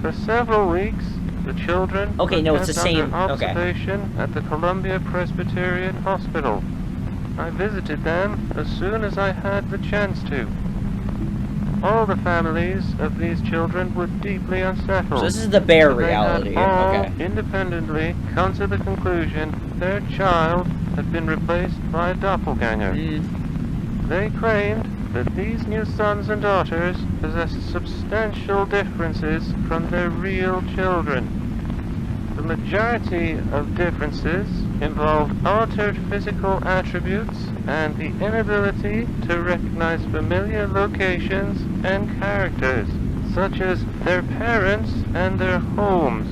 For several weeks, the children Okay, no, were it's the kept same- under okay. observation at the Columbia Presbyterian Hospital. I visited them as soon as I had the chance to. All the families of these children were deeply unsettled. So this is the bear They had reality. all Okay. independently come to the conclusion their child had been replaced by a doppelganger. They claimed that these new sons and daughters possessed substantial differences from their real children. The majority of differences involved altered physical attributes and the inability to recognize familiar locations and characters, such as their parents and their homes.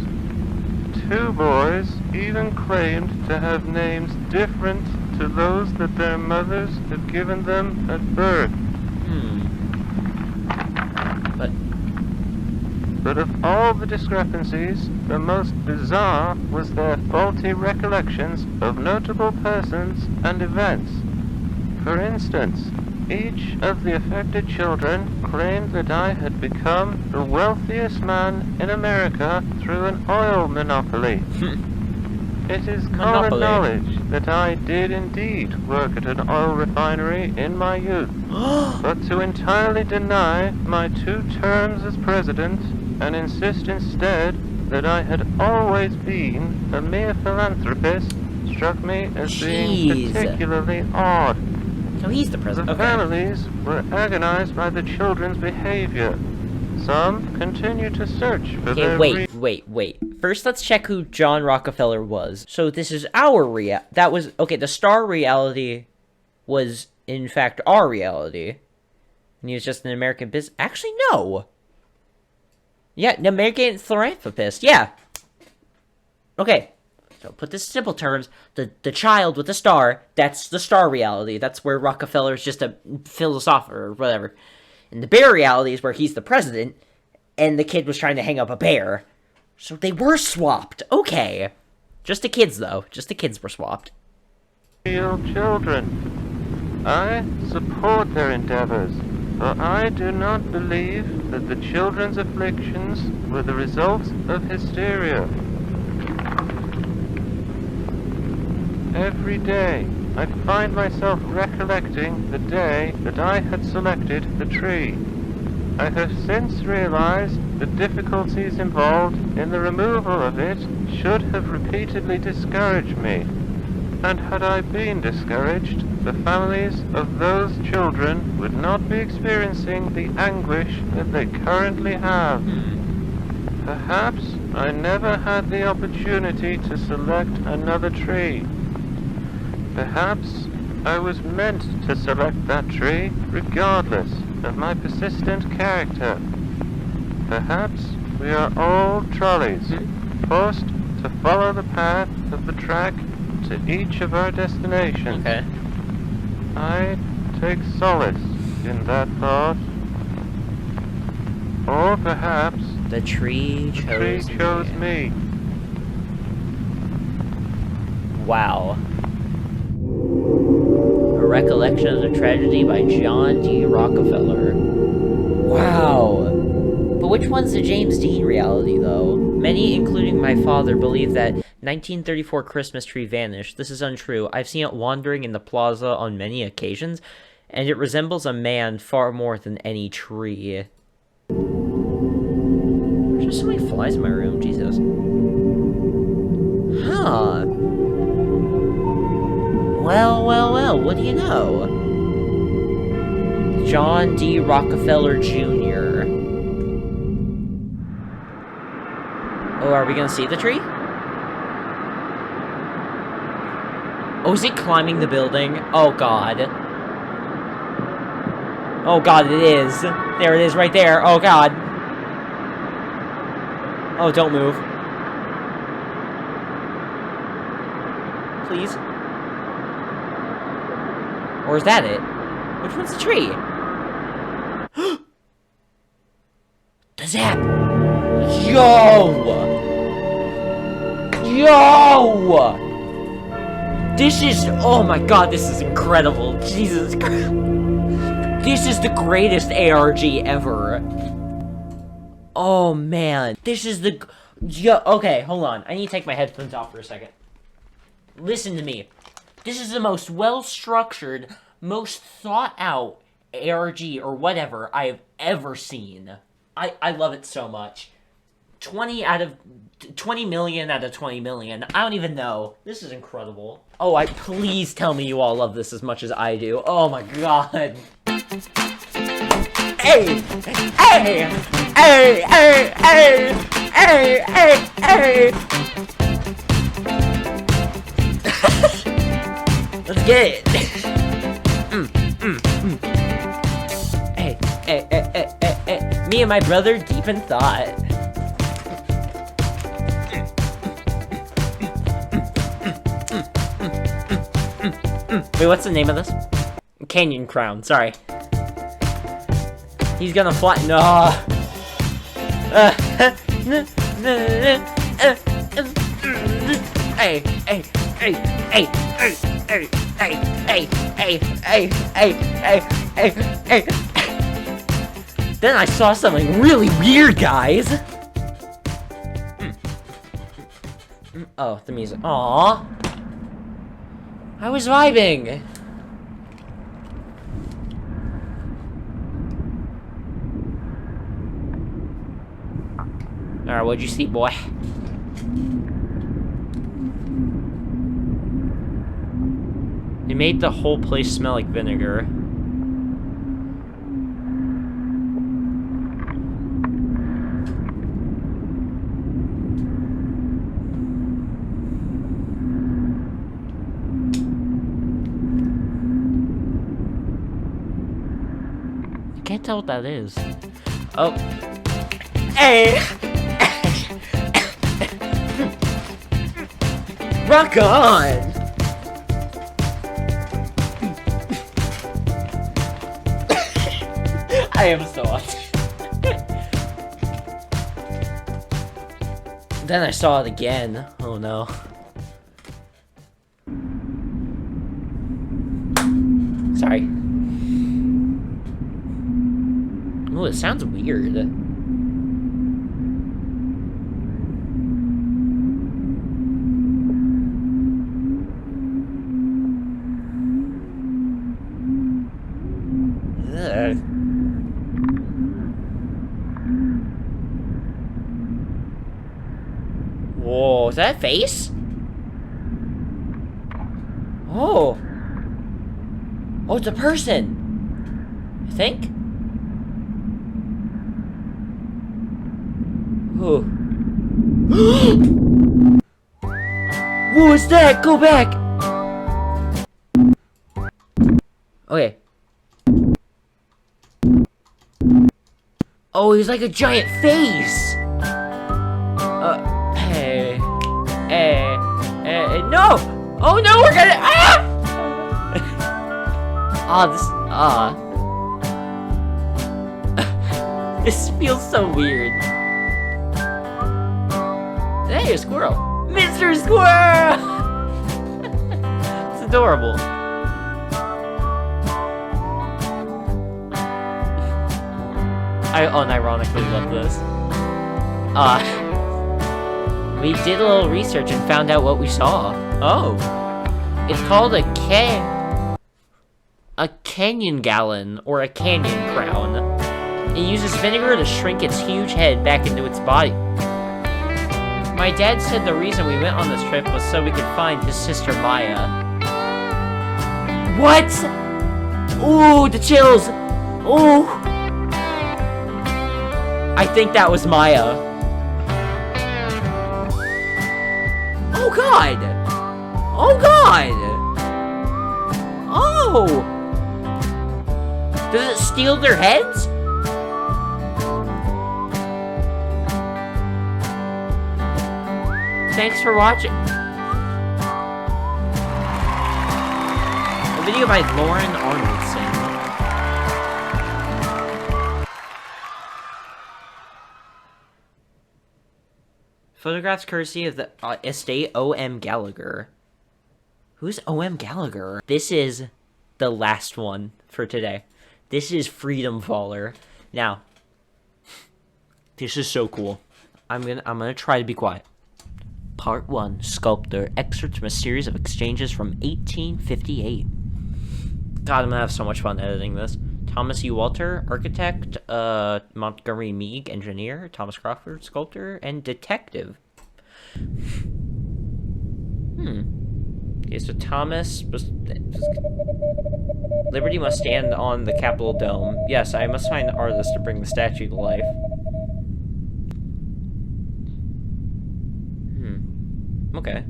Two boys even claimed to have names different to those that their mothers had given them at birth. But of all the discrepancies, the most bizarre was their faulty recollections of notable persons and events. For instance, Each of the affected children claimed that I had become the wealthiest man in America through an oil monopoly. It is common knowledge that I did indeed work at an oil refinery in my youth, but to entirely deny my 2 terms as president and insist instead that I had always been a mere philanthropist struck me as being particularly odd. So he's the president. The families were agonized by the children's behavior. Some continue to search for their... Wait. First, let's check who John Rockefeller was. So this is our the star reality was, in fact, our reality. And he was just an American business... Actually, no! Yeah, an American philanthropist, yeah. Okay, so put this in simple terms. The child with the star, that's the star reality. That's where Rockefeller's just a philosopher or whatever. And the bear reality is where he's the president, and the kid was trying to hang up a bear. So they were swapped. Okay. Just the kids, though. Just the kids were swapped. Real children. I support their endeavors, for I do not believe that the children's afflictions were the result of hysteria. Every day, I find myself recollecting the day that I had selected the tree. I have since realized the difficulties involved in the removal of it should have repeatedly discouraged me. And had I been discouraged, the families of those children would not be experiencing the anguish that they currently have. Perhaps I never had the opportunity to select another tree. Perhaps I was meant to select that tree regardless of my persistent character. Perhaps we are all trolleys, forced to follow the path of the track to each of our destinations. Okay. I take solace in that thought. Or perhaps the tree chose me. Wow. A recollection of the tragedy by John D. Rockefeller. Wow. But which one's the James Dean reality, though? Many, including my father, believe that 1934 Christmas tree vanished. This is untrue. I've seen it wandering in the plaza on many occasions, and it resembles a man far more than any tree. There's just so many flies in my room, Jesus. Huh. Well, what do you know? John D. Rockefeller Jr. Oh, are we gonna see the tree? Oh, is it climbing the building? Oh, God. Oh, God, it is. There it is, right there. Oh, God. Oh, don't move. Please. Or is that it? Which one's the tree? The zap! Yo! This is... Oh my god, this is incredible. Jesus Christ. This is the greatest ARG ever. Oh man. This is the... Okay, hold on. I need to take my headphones off for a second. Listen to me. This is the most well-structured, most thought-out ARG or whatever I have ever seen. I love it so much. 20 million out of 20 million. I don't even know. This is incredible. Oh, please tell me you all love this as much as I do. Oh my god. Hey! Hey! Hey! Hey! Hey! Hey! Hey! Hey! Let's get it. Hey, hey, hey, hey, hey, hey. Me and my brother deep in thought. Wait, what's the name of this? Canyon Crown, sorry. He's gonna fly. No. Hey, Then I saw something really weird, guys. Oh, the music. Aww. I was vibing. Alright, what'd you see, boy? It made the whole place smell like vinegar. I can't tell what that is. Oh. Hey! Rock on! I am so hot. Then I saw it again. Oh no. Sorry. Oh, it sounds weird. Ugh. Whoa, is that a face? Oh. Oh, it's a person. I think. Oh. What was that? Go back. Okay. Oh, he's like a giant face. No! Oh no, we're gonna. Ah! This feels so weird. Hey, a squirrel! Mr. Squirrel! It's adorable. I unironically love this. We did a little research and found out what we saw. Oh. It's called a canyon gallon, or a canyon crown. It uses vinegar to shrink its huge head back into its body. My dad said the reason we went on this trip was so we could find his sister Maya. What? Ooh, the chills. Ooh. I think that was Maya. Oh god! Oh god! Oh! Does it steal their heads? Thanks for watching. A video by Lauren Arnoldson. Photographs courtesy of the estate O.M. Gallagher. Who's O.M. Gallagher? This is the last one for today. This is Freedom Faller. Now, this is so cool. I'm gonna try to be quiet. Part 1, Sculptor, excerpts from a series of exchanges from 1858. God, I'm gonna have so much fun editing this. Thomas U. Walter, architect, Montgomery Meagh, engineer, Thomas Crawford, sculptor, and detective. Okay, so Thomas was... Liberty must stand on the Capitol Dome. Yes, I must find an artist to bring the statue to life. Okay.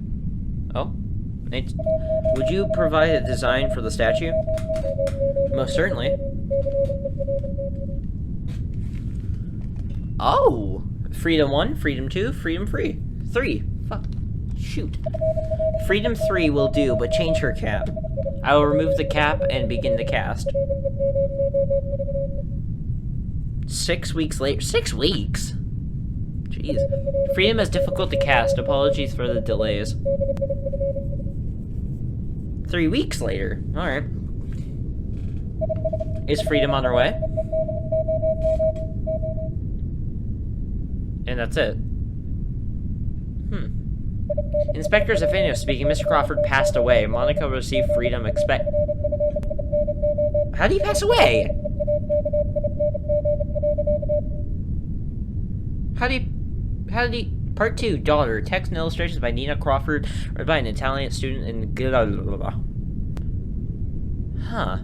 Oh. Would you provide a design for the statue? Most certainly. Oh! Freedom 1, Freedom 2, Freedom 3. Fuck. Shoot. Freedom 3 will do, but change her cap. I will remove the cap and begin the cast. 6 weeks later. 6 weeks? Jeez. Freedom is difficult to cast. Apologies for the delays. 3 weeks later. Alright. Is freedom on her way? And that's it. Inspector Zafino speaking. Mr. Crawford passed away. Monica received freedom. How did he pass away? How did he... Part 2, Daughter. Text and illustrations by Nina Crawford, read by an Italian student in... Huh.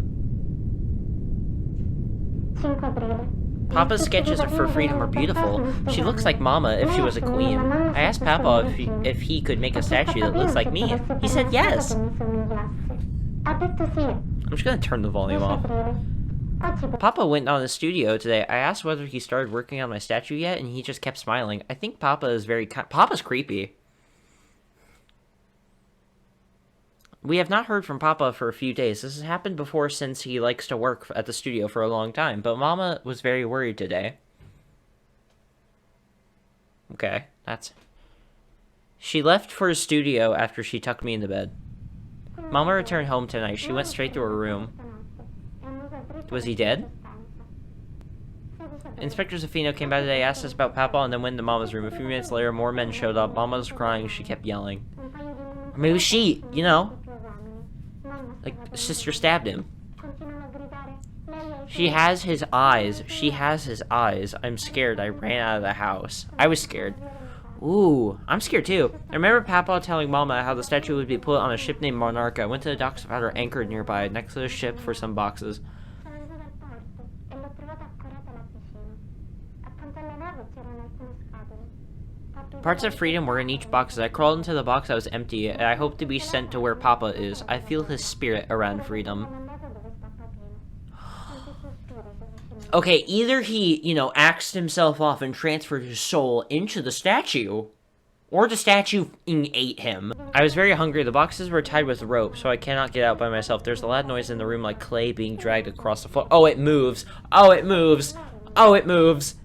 Papa's sketches for freedom are beautiful. She looks like Mama if she was a queen. I asked Papa if he could make a statue that looks like me. He said yes. I'm just gonna turn the volume off. Papa went on the studio today. I asked whether he started working on my statue yet, and he just kept smiling. I think Papa is very Papa's creepy. We have not heard from Papa for a few days. This has happened before since he likes to work at the studio for a long time, but Mama was very worried today. Okay, that's... She left for his studio after she tucked me into bed. Mama returned home tonight. She went straight to her room. Was he dead? Inspector Zafino came by today, asked us about Papa, and then went into Mama's room. A few minutes later, more men showed up. Mama was crying. She kept yelling. Or maybe she, you know, like, sister stabbed him. She has his eyes. She has his eyes. I'm scared. I ran out of the house. I was scared. Ooh, I'm scared too. I remember Papa telling Mama how the statue would be put on a ship named Monarca. I went to the docks about her anchored nearby, next to the ship for some boxes. Parts of freedom were in each box. As I crawled into the box that was empty, and I hope to be sent to where Papa is. I feel his spirit around freedom. Okay, either he, you know, axed himself off and transferred his soul into the statue, or the statue ate him. I was very hungry. The boxes were tied with rope, so I cannot get out by myself. There's a loud noise in the room, like clay being dragged across the floor. Oh, it moves. Oh, it moves. Oh, it moves.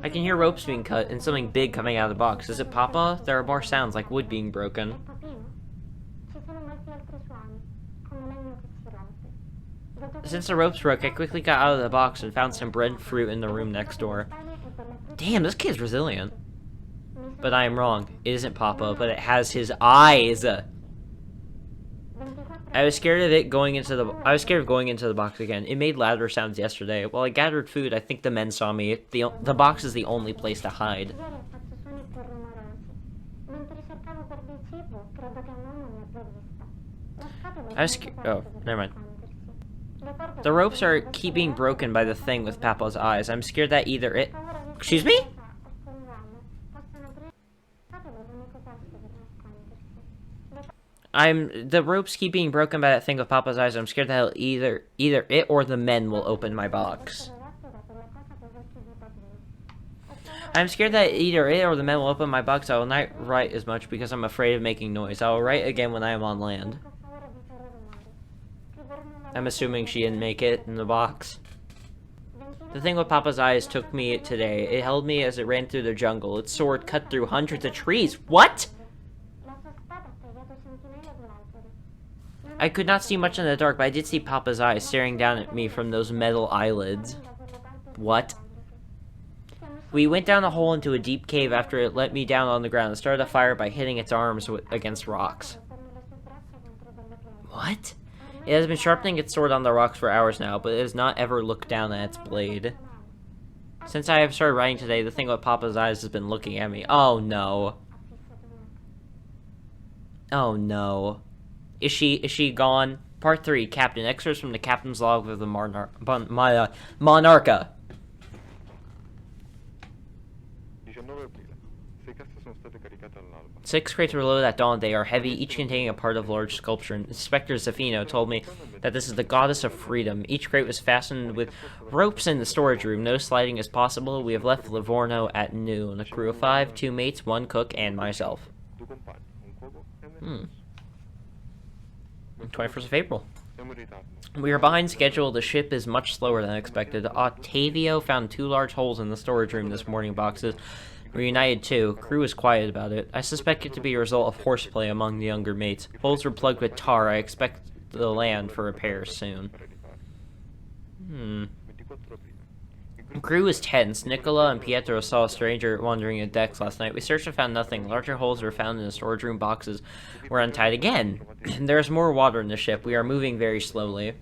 I can hear ropes being cut and something big coming out of the box. Is it Papa? There are more sounds, like wood being broken. Since the ropes broke, I quickly got out of the box and found some breadfruit in the room next door. Damn, this kid's resilient. But I am wrong. It isn't Papa, but it has his eyes. I was scared of going into the box again. It made louder sounds yesterday. While I gathered food, I think the men saw me. The box is the only place to hide. I was scared. Oh, never mind. The ropes are being broken by the thing with Papa's eyes. I'm scared that either it... Excuse me? The ropes keep being broken by that thing with Papa's eyes. I'm scared that either it or the men will open my box. I'm scared that either it or the men will open my box. I will not write as much because I'm afraid of making noise. I will write again when I am on land. I'm assuming she didn't make it in the box. The thing with Papa's eyes took me today. It held me as it ran through the jungle. Its sword cut through hundreds of trees. What? I could not see much in the dark, but I did see Papa's eyes staring down at me from those metal eyelids. What? We went down a hole into a deep cave after it let me down on the ground and started a fire by hitting its arms against rocks. What? It has been sharpening its sword on the rocks for hours now, but it has not ever looked down at its blade. Since I have started writing today, the thing with Papa's eyes has been looking at me. Oh no. Oh no. Is she gone? Part 3, Captain. Excerpts from the Captain's Log of the Monarca. 6 crates were loaded at dawn. They are heavy, each containing a part of large sculpture. Inspector Zafino told me that this is the goddess of freedom. Each crate was fastened with ropes in the storage room. No sliding is possible. We have left Livorno at noon. A crew of 5, 2 mates, 1 cook, and myself. 21st of April. We are behind schedule. The ship is much slower than expected. Octavio found 2 large holes in the storage room this morning. Boxes reunited too. Crew is quiet about it. I suspect it to be a result of horseplay among the younger mates. Holes were plugged with tar. I expect the land for repairs soon. Crew was tense. Nicola and Pietro saw a stranger wandering the decks last night. We searched and found nothing. Larger holes were found in the storage room. Boxes were untied again. There's more water in the ship. We are moving very slowly.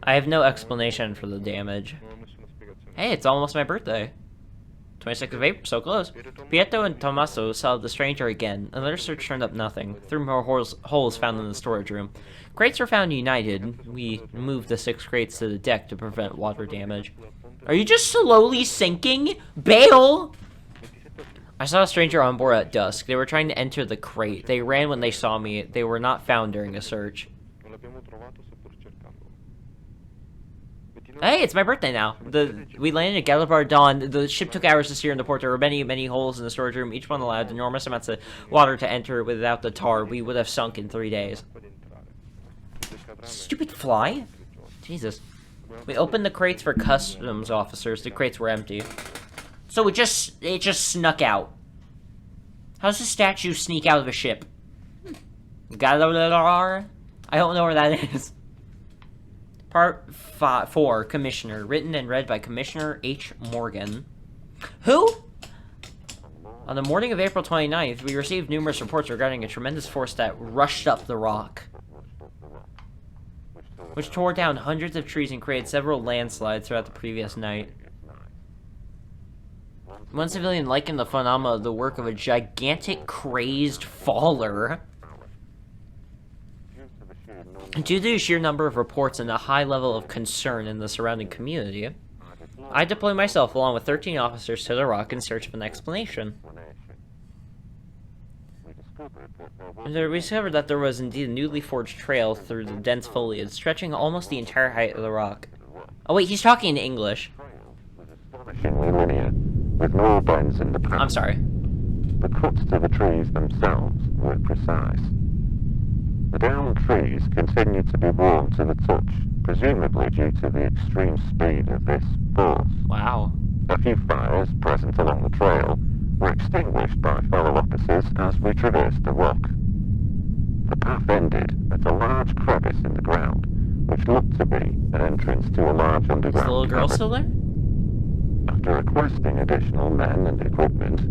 I have no explanation for the damage. Hey, it's almost my birthday. 26th of April, so close. Pietro and Tommaso saw the stranger again. Another search turned up nothing. 3 more holes found in the storage room. Crates were found united. We moved the 6 crates to the deck to prevent water damage. Are you just slowly sinking? Bail! I saw a stranger on board at dusk. They were trying to enter the crate. They ran when they saw me. They were not found during a search. Hey, it's my birthday now. We landed at Delaware Dawn. The ship took hours to steer into port. There were many, many holes in the storage room. Each one allowed enormous amounts of water to enter. Without the tar, we would have sunk in 3 days. Stupid fly? Jesus. We opened the crates for customs officers. The crates were empty. So it just snuck out. How does a statue sneak out of a ship? Galalar? I don't know where that is. Part 4, Commissioner. Written and read by Commissioner H. Morgan. Who? On the morning of April 29th, we received numerous reports regarding a tremendous force that rushed up the rock, which tore down hundreds of trees and created several landslides throughout the previous night. One civilian likened the phenomena the work of a gigantic crazed faller. Due to the sheer number of reports and the high level of concern in the surrounding community, I deployed myself along with 13 officers to the rock in search of an explanation. We discovered that there was indeed a newly forged trail through the dense foliage, stretching almost the entire height of the rock. Oh wait, he's talking in English. Linear, with no bends in the path. I'm sorry. The cuts to the trees themselves were precise. The downed trees continued to be warm to the touch, presumably due to the extreme speed of this force. Wow. A few fires present along the trail were extinguished by fellow officers as we traversed the rock. The path ended at a large crevice in the ground, which looked to be an entrance to a large underground Is the little girl cavern. still there? After requesting additional men and equipment,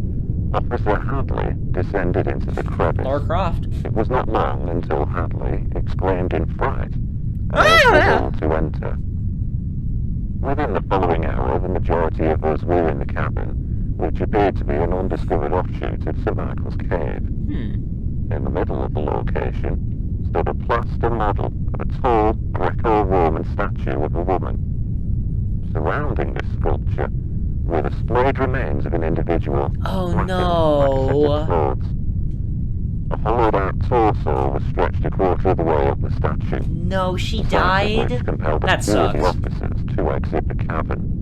Officer Hadley descended into the crevice. Laura Croft. It was not long until Hadley exclaimed in fright and was able to enter. Within the following hour, the majority of us were in the cabin, which appeared to be an undiscovered offshoot of St. Michael's Cave. In the middle of the location stood a plaster model of a tall Greco-Roman statue of a woman. Surrounding this sculpture were the splayed remains of an individual. Oh no! A hollowed-out torso was stretched a quarter of the way up the statue. No, she died? That sucks. Officers to exit the cabin.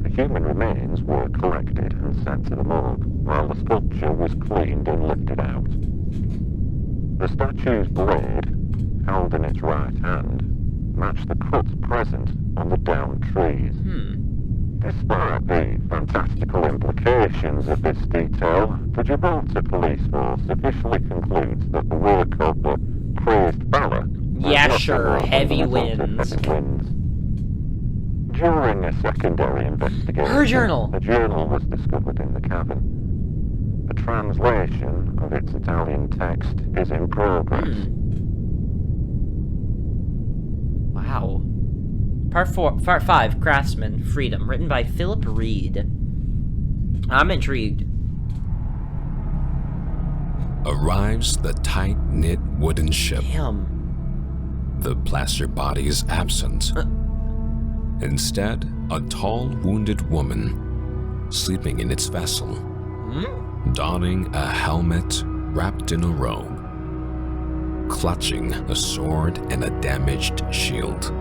The human remains were collected and sent to the morgue, while the sculpture was cleaned and lifted out. The statue's blade, held in its right hand, matched the cuts present on the downed trees. Despite the fantastical implications of this detail, the Gibraltar police force officially concludes that the work of the crazed fella... Yeah, sure, heavy winds. During a secondary investigation, Her journal! A journal was discovered in the cabin. A translation of its Italian text is in progress. Wow. Part 5, Craftsman, Freedom, written by Philip Reed. I'm intrigued. Arrives the tight-knit wooden ship. Damn. The plaster body is absent. Instead, a tall, wounded woman, sleeping in its vessel, donning a helmet wrapped in a robe, clutching a sword and a damaged shield.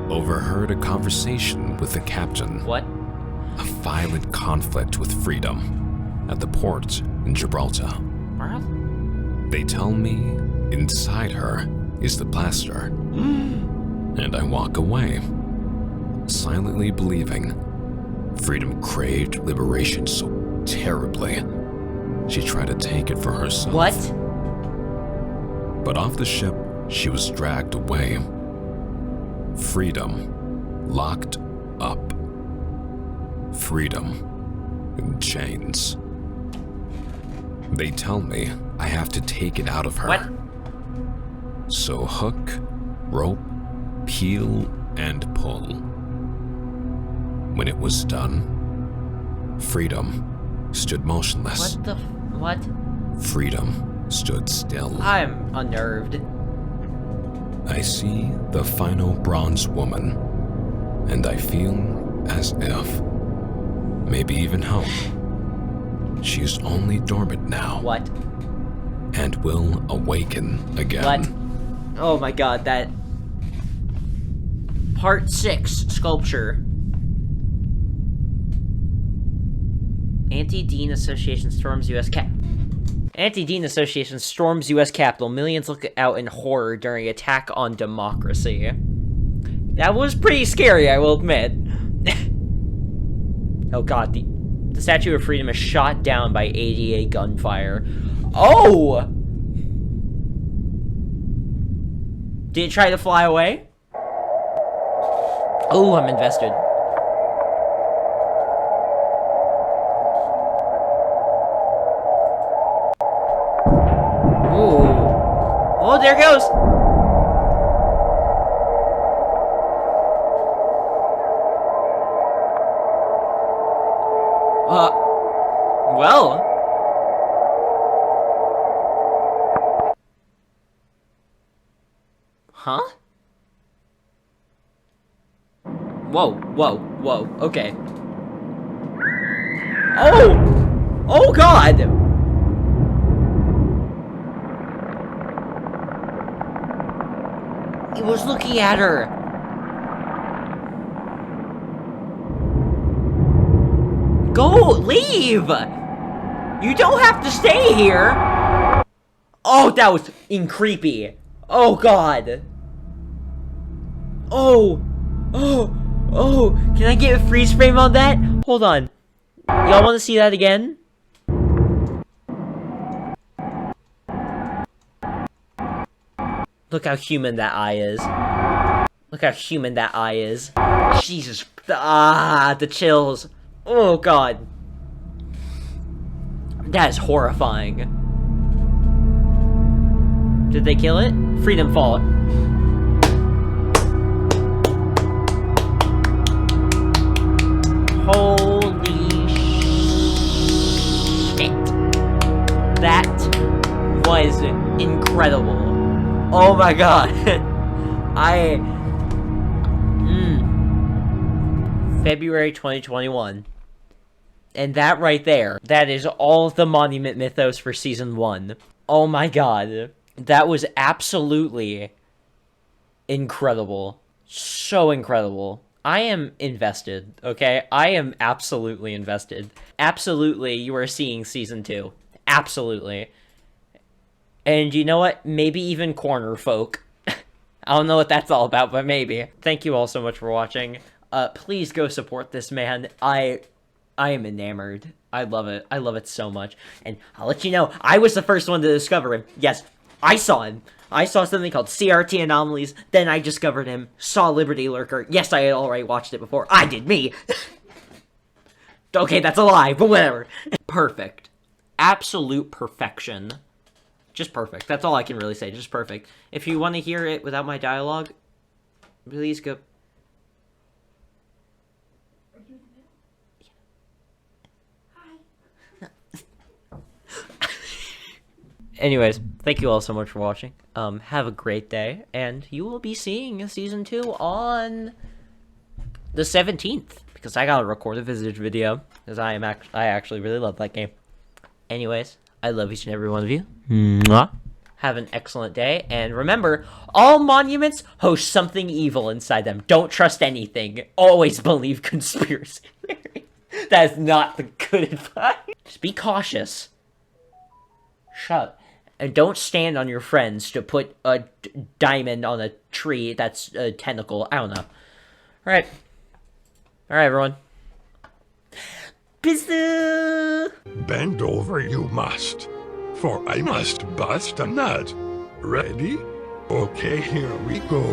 Overheard a conversation with the captain. What? A violent conflict with Freedom at the port in Gibraltar. What? They tell me inside her is the plaster. And I walk away, silently believing Freedom craved liberation so terribly, she tried to take it for herself. What? But off the ship, she was dragged away. Freedom locked up. Freedom in chains. They tell me I have to take it out of her. What? So hook, rope, peel, and pull. When it was done, Freedom stood motionless. What the what? Freedom stood still. I'm unnerved. I see the final bronze woman, and I feel as if, maybe even hope, she's only dormant now. What? And will awaken again. What? Oh my god, that... Part 6, sculpture. Anti-Dean Association storms U.S. Anti-Dean Association storms U.S. Capitol. Millions look out in horror during attack on democracy. That was pretty scary, I will admit. Oh god, the Statue of Freedom is shot down by ADA gunfire. Oh! Did it try to fly away? Oh, I'm invested. Ooh. Oh, there it goes! Well... Huh? Whoa, whoa, whoa, okay. Oh! Oh god! He was looking at her! Go! Leave! You don't have to stay here! Oh, that was creepy. Oh god! Oh! Oh! Oh! Can I get a freeze frame on that? Hold on. Y'all want to see that again? Look how human that eye is. Look how human that eye is. Jesus. Ah, the chills. Oh god. That is horrifying. Did they kill it? Freedom Fall. Holy shit. That was incredible. Oh my god. February 2021. And that right there, that is all of the Monument Mythos for Season 1. Oh my god. That was absolutely incredible. So incredible. I am invested, okay? I am absolutely invested. Absolutely, you are seeing Season 2. Absolutely. And you know what? Maybe even corner folk. I don't know what that's all about, but maybe. Thank you all so much for watching. Please go support this man. I am enamored. I love it. I love it so much. And I'll let you know, I was the first one to discover him. Yes, I saw him. I saw something called CRT Anomalies, then I discovered him, saw Liberty Lurker. Yes, I had already watched it before. I did me! Okay, that's a lie, but whatever. Perfect. Absolute perfection. Just perfect. That's all I can really say. Just perfect. If you want to hear it without my dialogue, please go... Anyways, thank you all so much for watching. Have a great day, and you will be seeing Season 2 on the 17th, because I gotta record a Visage video, because I actually really love that game. Anyways, I love each and every one of you. Mwah. Have an excellent day, and remember, all monuments host something evil inside them. Don't trust anything. Always believe conspiracy theories. That is not the good advice. Just be cautious. Shut. And don't stand on your friends to put a diamond on a tree that's a tentacle. I don't know. Alright. Alright, everyone. Pistol! Bend over you must, for I must bust a nut. Ready? Okay, here we go.